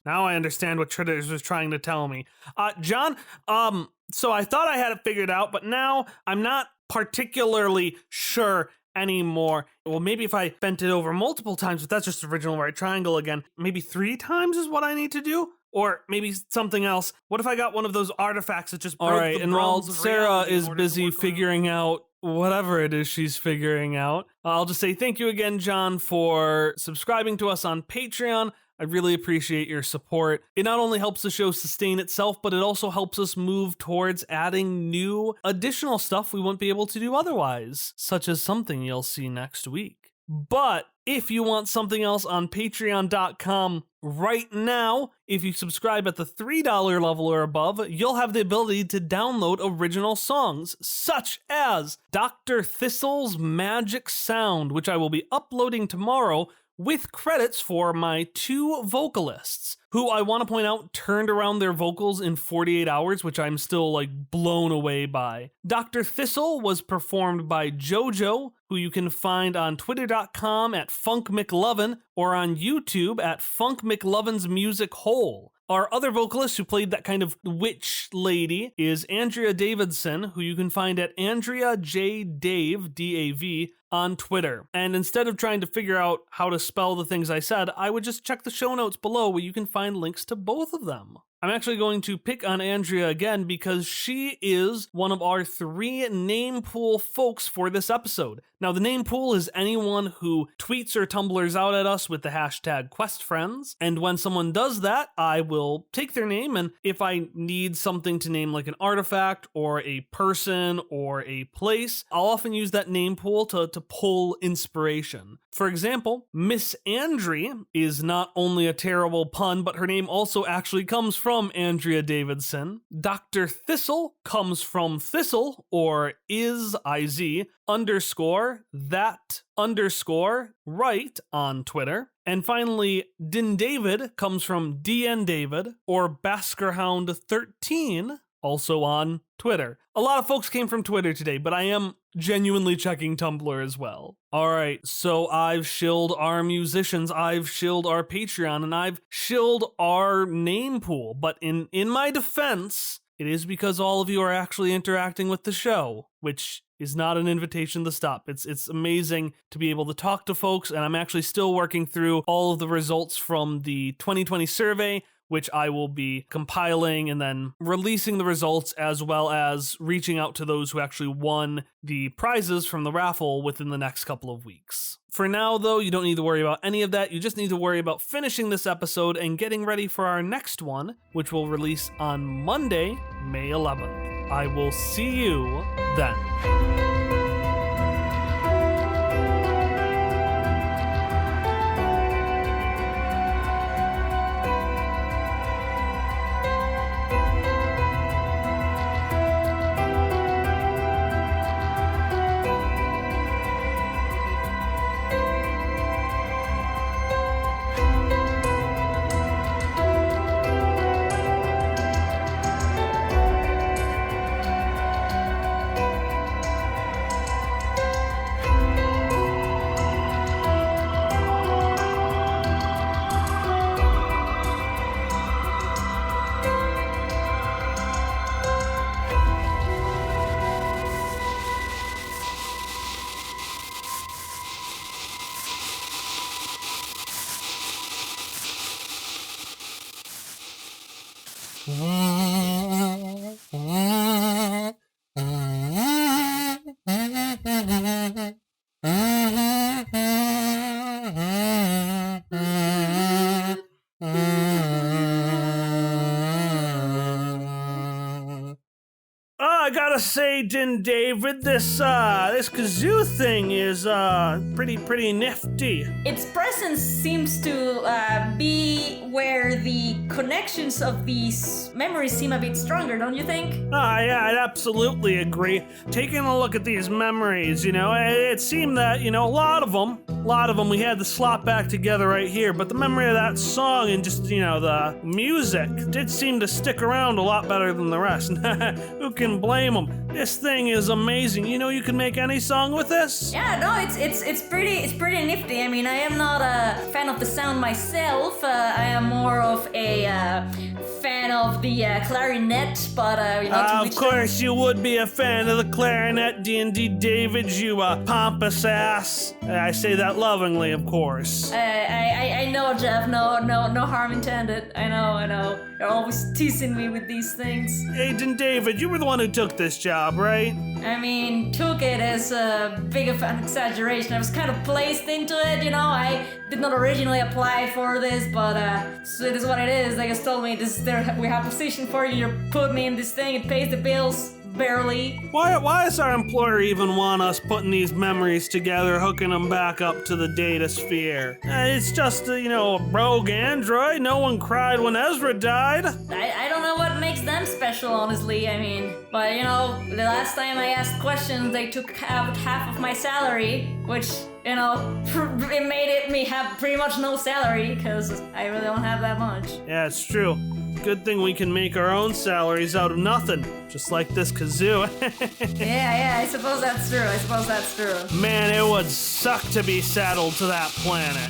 Now I understand what Tritters was trying to tell me. John, so I thought I had it figured out, but now I'm not particularly sure anymore. Well, maybe if I bent it over multiple times, but that's just the original right triangle again. Maybe 3 times is what I need to do? Or maybe something else. What if I got one of those artifacts that just broke the and while
realms of
Sarah
reality in
is
order to
busy
work around?
figuring out whatever it is she's figuring out, I'll just say thank you again, John, for subscribing to us on Patreon. I really appreciate your support. It not only helps the show sustain itself, but it also helps us move towards adding new additional stuff we wouldn't be able to do otherwise, such as something you'll see next week. But if you want something else on patreon.com right now, if you subscribe at the $3 level or above, you'll have the ability to download original songs, such as Dr. Thistle's Magic Sound, which I will be uploading tomorrow, with credits for my 2 vocalists, who I want to point out turned around their vocals in 48 hours, which I'm still blown away by. Dr. Thistle was performed by Jojo, who you can find on twitter.com at funkmclovin or on YouTube at funkmclovin's music hole. Our other vocalist who played that kind of witch lady is Andrea Davidson, who you can find at Andrea J. Dave, D-A-V, on Twitter. And instead of trying to figure out how to spell the things I said, I would just check the show notes below where you can find links to both of them. I'm actually going to pick on Andrea again because she is one of our 3 name pool folks for this episode. Now, the name pool is anyone who tweets or tumblers out at us with the hashtag QuestFriends, and when someone does that, I will take their name, and if I need something to name like an artifact or a person or a place, I'll often use that name pool to pull inspiration. For example, Miss Andrea is not only a terrible pun, but her name also actually comes from Andrea Davidson. Dr. Thistle comes from Thistle, or is IZ, _ that _ right on Twitter. And finally, Din David comes from DN David, or Baskerhound13, also on Twitter. A lot of folks came from Twitter today, but I am genuinely checking Tumblr as well. Alright, so I've shilled our musicians, I've shilled our Patreon, and I've shilled our name pool. But in my defense, it is because all of you are actually interacting with the show, which is not an invitation to stop. It's amazing to be able to talk to folks, and I'm actually still working through all of the results from the 2020 survey, which I will be compiling and then releasing the results, as well as reaching out to those who actually won the prizes from the raffle within the next couple of weeks. For now, though, you don't need to worry about any of that. You just need to worry about finishing this episode and getting ready for our next one, which will release on Monday, May 11th. I will see you then. I gotta say, David, this kazoo thing is pretty nifty.
Its presence seems to be where the connections of these memories seem a bit stronger, don't you think?
Yeah, I'd absolutely agree. Taking a look at these memories, it seemed that, a lot of them we had to slot back together right here, but the memory of that song and just, the music did seem to stick around a lot better than the rest. Who can blame them? This thing is amazing. You can make any song with this?
Yeah, no, it's pretty nifty. I mean, I am not a fan of the sound myself. I am more of a fan of the clarinet, but
of course you would be a fan of the clarinet, D&D David, you pompous ass. I say that lovingly, of course.
I know, Jeff. No harm intended. I know. You're always teasing me with these things.
Hey, David, you were the one who took this job, right?
I mean, took it as a big of an exaggeration. I was kind of placed into it, I did not originally apply for this, but so it is what it is. They just told me we have a position for you. You put me in this thing. It pays the bills. Barely.
Why does our employer even want us putting these memories together, hooking them back up to the data sphere? It's just, a rogue android. No one cried when Ezra died.
I don't know what makes them special, honestly. I mean, but the last time I asked questions, they took out half of my salary, which, it made me have pretty much no salary, because I really don't have that much.
Yeah, it's true. Good thing we can make our own salaries out of nothing, just like this kazoo.
Yeah, I suppose that's true.
Man, it would suck to be saddled to that planet.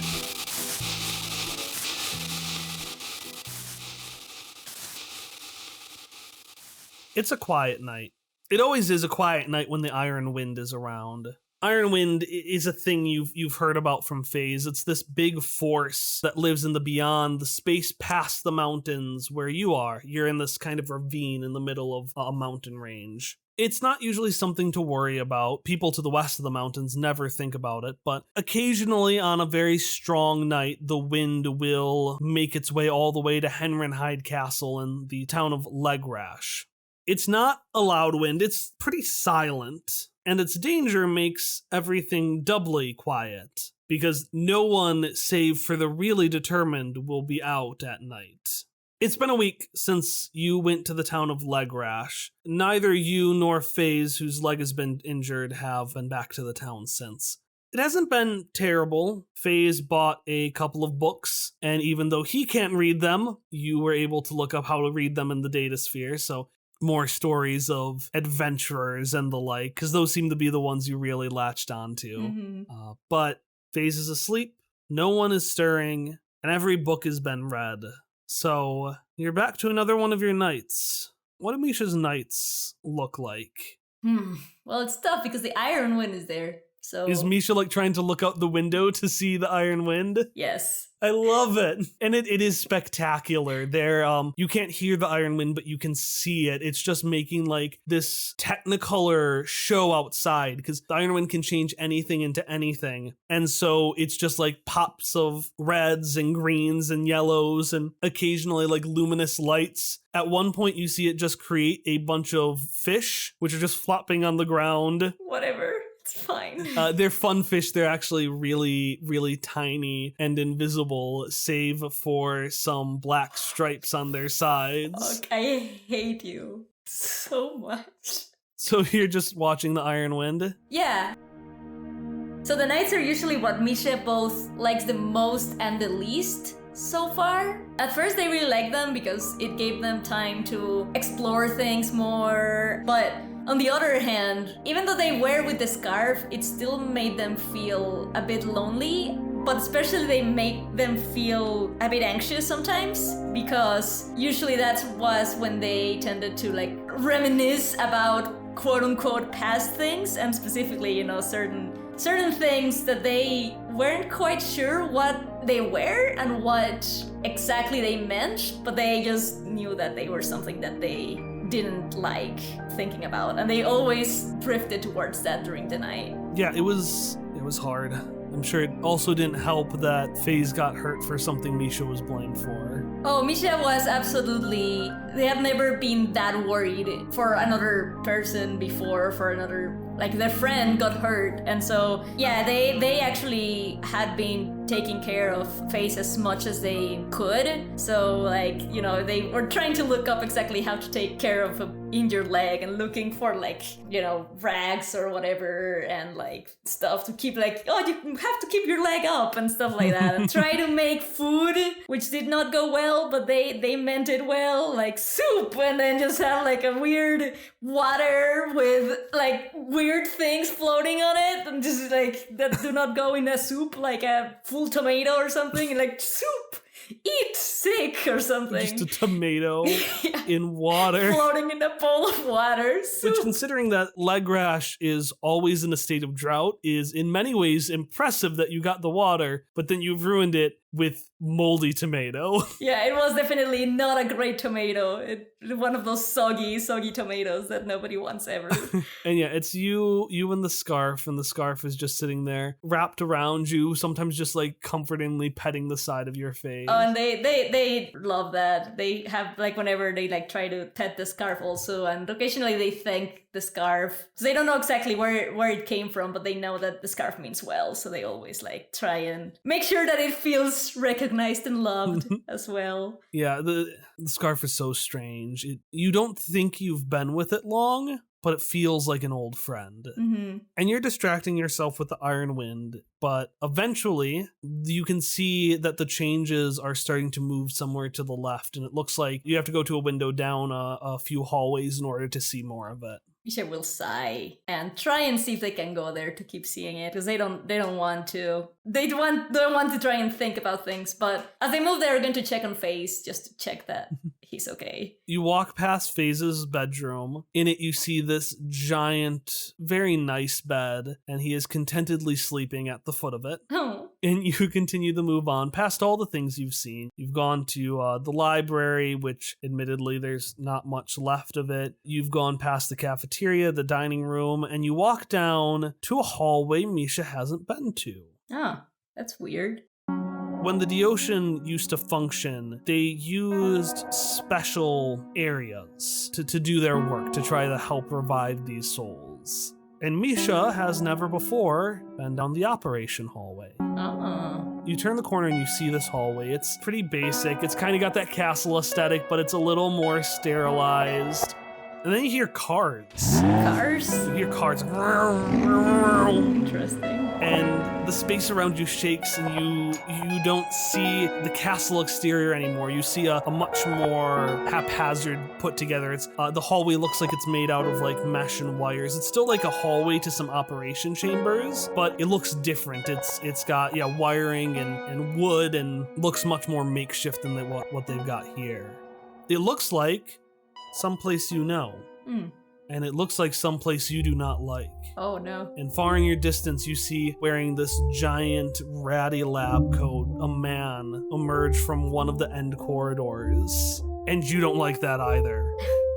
It's a quiet night. It always is a quiet night when the Iron Wind is around. Iron Wind is a thing you've heard about from Phase. It's this big force that lives in the beyond, the space past the mountains where you are. You're in this kind of ravine in the middle of a mountain range. It's not usually something to worry about. People to the west of the mountains never think about it, but occasionally on a very strong night, the wind will make its way all the way to Henrenheide Castle in the town of Legrash. It's not a loud wind, it's pretty silent. And its danger makes everything doubly quiet, because no one, save for the really determined, will be out at night. It's been a week since you went to the town of Legrash. Neither you nor Phase, whose leg has been injured, have been back to the town since. It hasn't been terrible. Phase bought a couple of books, and even though he can't read them, you were able to look up how to read them in the data sphere, so more stories of adventurers and the like, because those seem to be the ones you really latched onto.
Mm-hmm.
But Phase is asleep, no one is stirring, and every book has been read. So you're back to another one of your nights. What do Misha's nights look like?
Well, it's tough because the Iron Wind is there. So
is Misha trying to look out the window to see the Iron Wind?
Yes.
I love it. And it is spectacular. There, you can't hear the Iron Wind, but you can see it. It's just making this Technicolor show outside, because the Iron Wind can change anything into anything. And so it's just pops of reds and greens and yellows and occasionally luminous lights. At one point you see it just create a bunch of fish, which are just flopping on the ground.
Whatever. It's fine.
They're fun fish. They're actually really, really tiny and invisible, save for some black stripes on their sides.
I hate you so much.
So you're just watching the Iron Wind?
Yeah. So the nights are usually what Misha both likes the most and the least so far. At first they really liked them because it gave them time to explore things more, but on the other hand, even though they were with the scarf, it still made them feel a bit lonely, but especially they make them feel a bit anxious sometimes, because usually that was when they tended to reminisce about quote-unquote past things, and specifically, certain things that they weren't quite sure what they were and what exactly they meant, but they just knew that they were something that they didn't like thinking about, and they always drifted towards that during the night.
Yeah, it was hard. I'm sure it also didn't help that Phase got hurt for something Misha was blamed for.
Oh, Misha was absolutely... They have never been that worried for another person before, for another... Like, their friend got hurt, and so, yeah, they actually had been taking care of Face as much as they could. So, like, you know, they were trying to look up exactly how to take care of an injured leg and looking for, like, you know, rags or whatever and, like, stuff to keep, like, oh, you have to keep your leg up and stuff like that. And try to make food, which did not go well, but they meant it well, like soup, and then just have, like, a weird water with, like, weird things floating on it and just, like, that do not go in a soup, like a full tomato or something, like, soup! Eat sick or something.
Just a tomato
Yeah.
in water.
Floating in a bowl of water. Soup.
Which, considering that leg rash is always in a state of drought, is in many ways impressive that you got the water, but then you've ruined it with moldy tomato.
Yeah, it was definitely not a great tomato. One of those soggy tomatoes that nobody wants ever.
And yeah, it's you and the scarf is just sitting there, wrapped around you, sometimes just like comfortingly petting the side of your face.
Oh, and they love that. They have, like, whenever they, like, try to pet the scarf also, and occasionally they thank the scarf. So they don't know exactly where it came from, but they know that the scarf means well, so they always, like, try and make sure that it feels recognized and loved as well.
Yeah, the scarf is so strange. You don't think you've been with it long, but it feels like an old friend.
Mm-hmm.
And you're distracting yourself with the iron wind, but eventually you can see that the changes are starting to move somewhere to the left, and it looks like you have to go to a window down a few hallways in order to see more of it.
Misha will sigh and try and see if they can go there to keep seeing it, because they don't want to. They don't want to try and think about things, but as they move, they're going to check on Face just to check that he's okay.
You walk past Faze's bedroom. In it, you see this giant, very nice bed, and he is contentedly sleeping at the foot of it.
Oh.
And you continue to move on past all the things you've seen. You've gone to the library, which admittedly there's not much left of it. You've gone past the cafeteria, the dining room, and you walk down to a hallway Misha hasn't been to.
Oh, that's weird.
When the Deocean used to function, they used special areas to do their work, to try to help revive these souls. And Misha has never before been down the operation hallway. You turn the corner and you see this hallway. It's pretty basic. It's kind of got that castle aesthetic, but it's a little more sterilized. And then you hear cards.
Cars?
You hear cards.
Interesting.
And the space around you shakes, and you don't see the castle exterior anymore. You see a much more haphazard put together. It's the hallway looks like it's made out of like mesh and wires. It's still like a hallway to some operation chambers, but it looks different. It's got wiring and wood, and looks much more makeshift than what they've got here. It looks like someplace you know. And it looks like someplace you do not like.
Oh no.
And far in your distance, you see, wearing this giant ratty lab coat, a man emerge from one of the end corridors. And you don't like that either.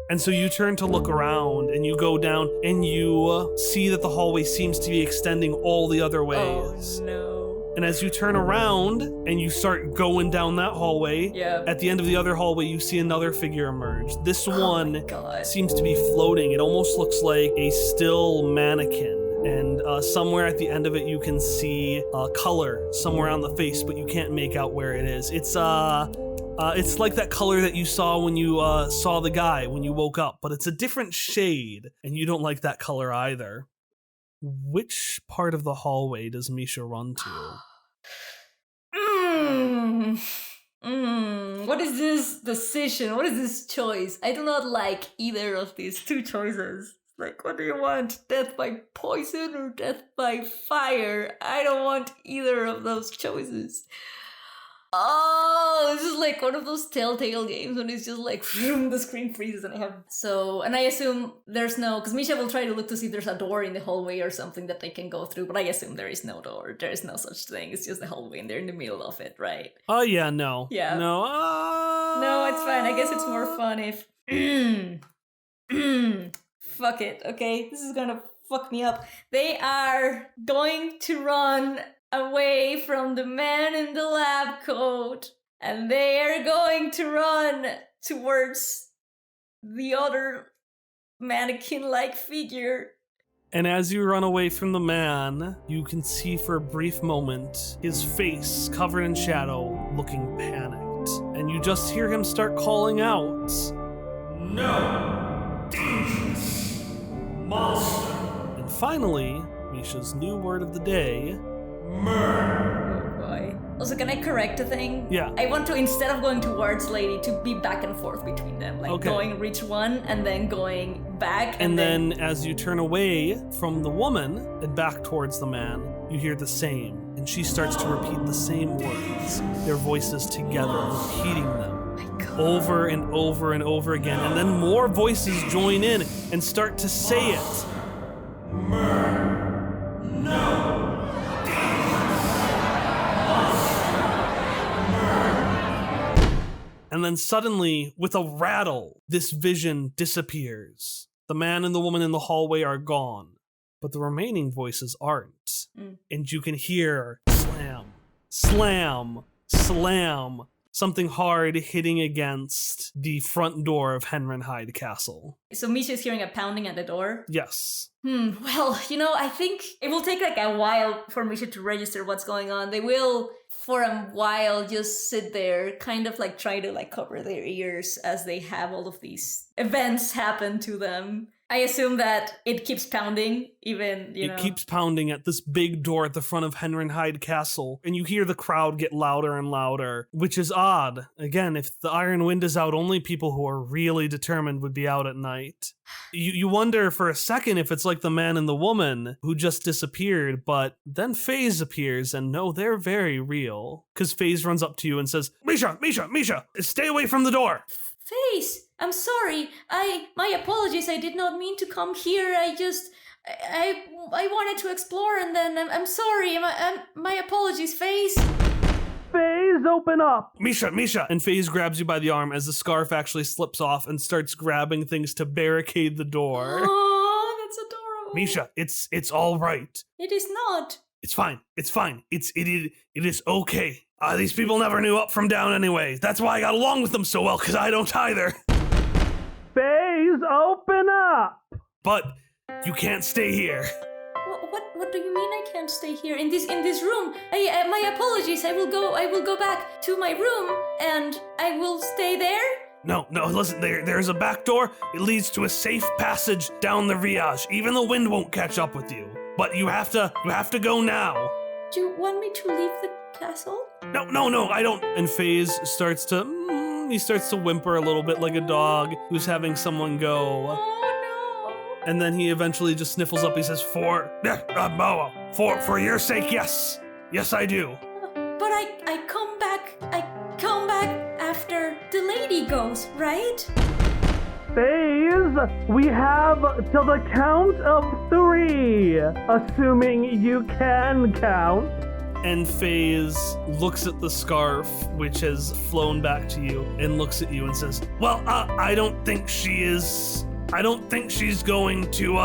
And so you turn to look around, and you go down, and you see that the hallway seems to be extending all the other ways.
Oh no.
And as you turn around and you start going down that hallway, at the end of the other hallway, you see another figure emerge. This one seems to be floating. It almost looks like a still mannequin. And somewhere at the end of it, you can see color somewhere on the face, but you can't make out where it is. It's like that color that you saw when you saw the guy when you woke up, but it's a different shade, and you don't like that color either. Which part of the hallway does Misha run to?
What is this decision? What is this choice? I do not like either of these two choices. Like, what do you want? Death by poison or death by fire? I don't want either of those choices. Oh, this is like one of those Telltale games when it's just like, the screen freezes and and I assume there's no, because Misha will try to look to see if there's a door in the hallway or something that they can go through, but I assume there is no door. There is no such thing. It's just the hallway and they're in the middle of it, right?
Oh, yeah, no.
Yeah.
No.
No, it's fine. I guess it's more fun if... Fuck it, okay? This is gonna fuck me up. They are going to run away from the man in the lab coat And they are going to run towards the other mannequin-like figure.
And as you run away from the man, you can see for a brief moment his face covered in shadow, looking panicked. And you just hear him start calling out, "No! Dangerous! Monster!" And finally, Misha's new word of the day,
Oh boy. Also, can I correct a thing?
Yeah.
I want to, instead of going towards Lady, to be back and forth between them. Like
Okay.
going reach one and then going back.
And then as you turn away from the woman and back towards the man, you hear the same. And she starts to repeat the same words, their voices together, repeating them over and over and over again. And then more voices join in and start to say it. And then suddenly, with a rattle, this vision disappears. The man and the woman in the hallway are gone, but the remaining voices aren't. And you can hear slam, slam, slam, something hard hitting against the front door of Henrenheide Castle.
So Misha is hearing a pounding at the door.
Yes.
Well, I think it will take like a while for Misha to register what's going on. They will, for a while, just sit there, kind of like try to like cover their ears as they have all of these events happen to them. I assume that it keeps pounding, even,
It keeps pounding at this big door at the front of Henrenheide Castle, and you hear the crowd get louder and louder, which is odd. Again, if the Iron Wind is out, only people who are really determined would be out at night. You wonder for a second if it's like the man and the woman who just disappeared, but then FaZe appears, and no, they're very real. Because FaZe runs up to you and says, Misha, stay away from the door!
FaZe, I'm sorry. My apologies. I did not mean to come here. I wanted to explore, and then I'm sorry. My apologies, FaZe.
FaZe, open up! Misha! And FaZe grabs you by the arm as the scarf actually slips off and starts grabbing things to barricade the door.
Oh, that's adorable.
Misha, it's all right.
It is not.
It's fine. It is okay. These people never knew up from down anyway. That's why I got along with them so well, because I don't either. FaZe, open up! But you can't stay here.
What do you mean I can't stay here in this room? My apologies. I will go back to my room and I will stay there.
No, listen, there's a back door. It leads to a safe passage down the Riage. Even the wind won't catch up with you. But you have to go now.
Do you want me to leave the castle?
No, I don't. And FaZe starts to whimper a little bit like a dog who's having someone go.
Oh no.
And then he eventually just sniffles up. He says, for your sake, yes, I do.
But I come back after the lady goes, right?
FaZe, we have till the count of 3, assuming you can count. And FaZe looks at the scarf, which has flown back to you, and looks at you and says, well, I don't think she's going to,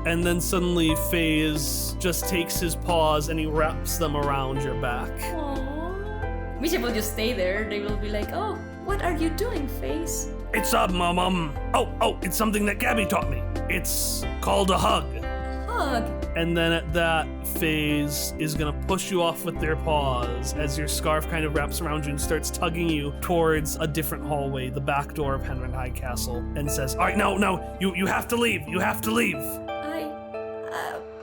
And then suddenly FaZe just takes his paws and he wraps them around your back.
Aww. Misha will just stay there. They will be like, oh, what are you doing, FaZe?
It's it's something that Gabby taught me. It's called a hug.
Hug.
And then at that, FaZe is gonna push you off with their paws as your scarf kind of wraps around you and starts tugging you towards a different hallway, the back door of Henrenheide Castle, and says, all right, no, you have to leave. You have to leave.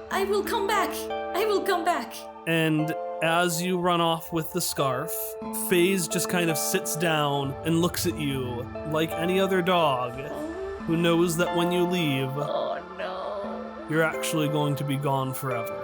I will come back.
And as you run off with the scarf, FaZe just kind of sits down and looks at you like any other dog who knows that when you leave,
Oh no.
you're actually going to be gone forever.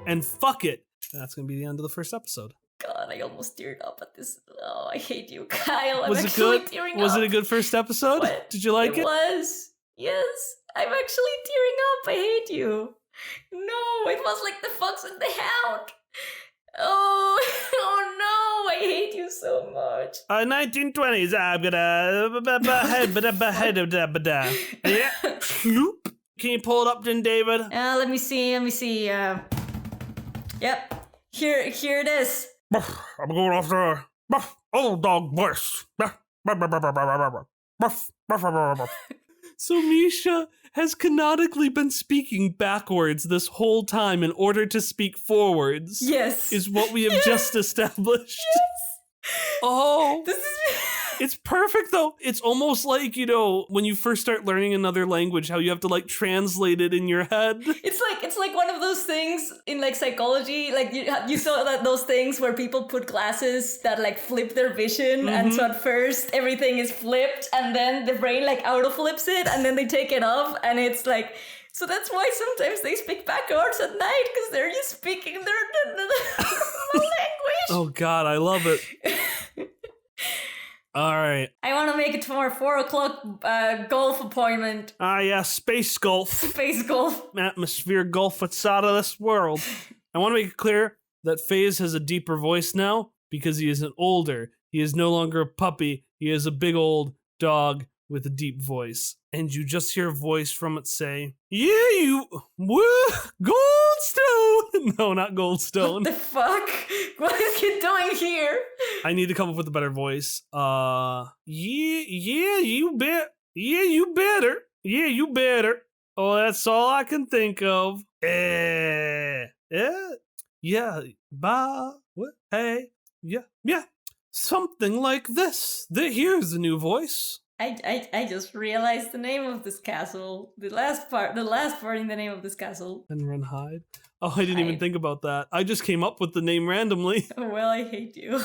And fuck it. That's going to be the end of the first episode.
God, I almost teared up at this. Oh, I hate you, Kyle. I'm
Was it
actually
good?
tearing
Was
up.
it a good first episode?
What?
Did you like it?
It was. Yes. I'm actually tearing up. I hate you. No, it was like the Fox and the Hound. Oh, oh no, I hate you so much.
1920s, I'm gonna yeah. Sloop. Can you pull it up then, David?
Let me see. Yep. Here it is.
I'm going after old dog voice. So Misha has canonically been speaking backwards this whole time in order to speak forwards.
Yes.
Is what we have just established.
Yes.
Oh.
This is...
It's perfect though. It's almost like, when you first start learning another language, how you have to like translate it in your head.
It's like one of those things in like psychology, like you saw that those things where people put glasses that like flip their vision, and so at first everything is flipped, and then the brain like auto flips it, and then they take it off, and it's like. So that's why sometimes they speak backwards at night, because they're just speaking their language.
Oh God, I love it. All right.
I want to make it for a 4:00 golf appointment.
Yeah, space golf.
Space golf.
Atmosphere golf, it's out of this world. I want to make it clear that FaZe has a deeper voice now because he isn't older. He is no longer a puppy. He is a big old dog with a deep voice. And you just hear a voice from it say, yeah, you, Goldstone! No, not Goldstone.
What the fuck? What is he doing here?
I need to come up with a better voice. Yeah, you bet. Yeah, you better. Yeah, you better. Oh, that's all I can think of. Yeah, what? Hey, yeah. Something like this. Here's the new voice.
I just realized the name of this castle. The last part in the name of this castle.
And run hide. Oh, I didn't even think about that. I just came up with the name randomly.
Well, I hate you.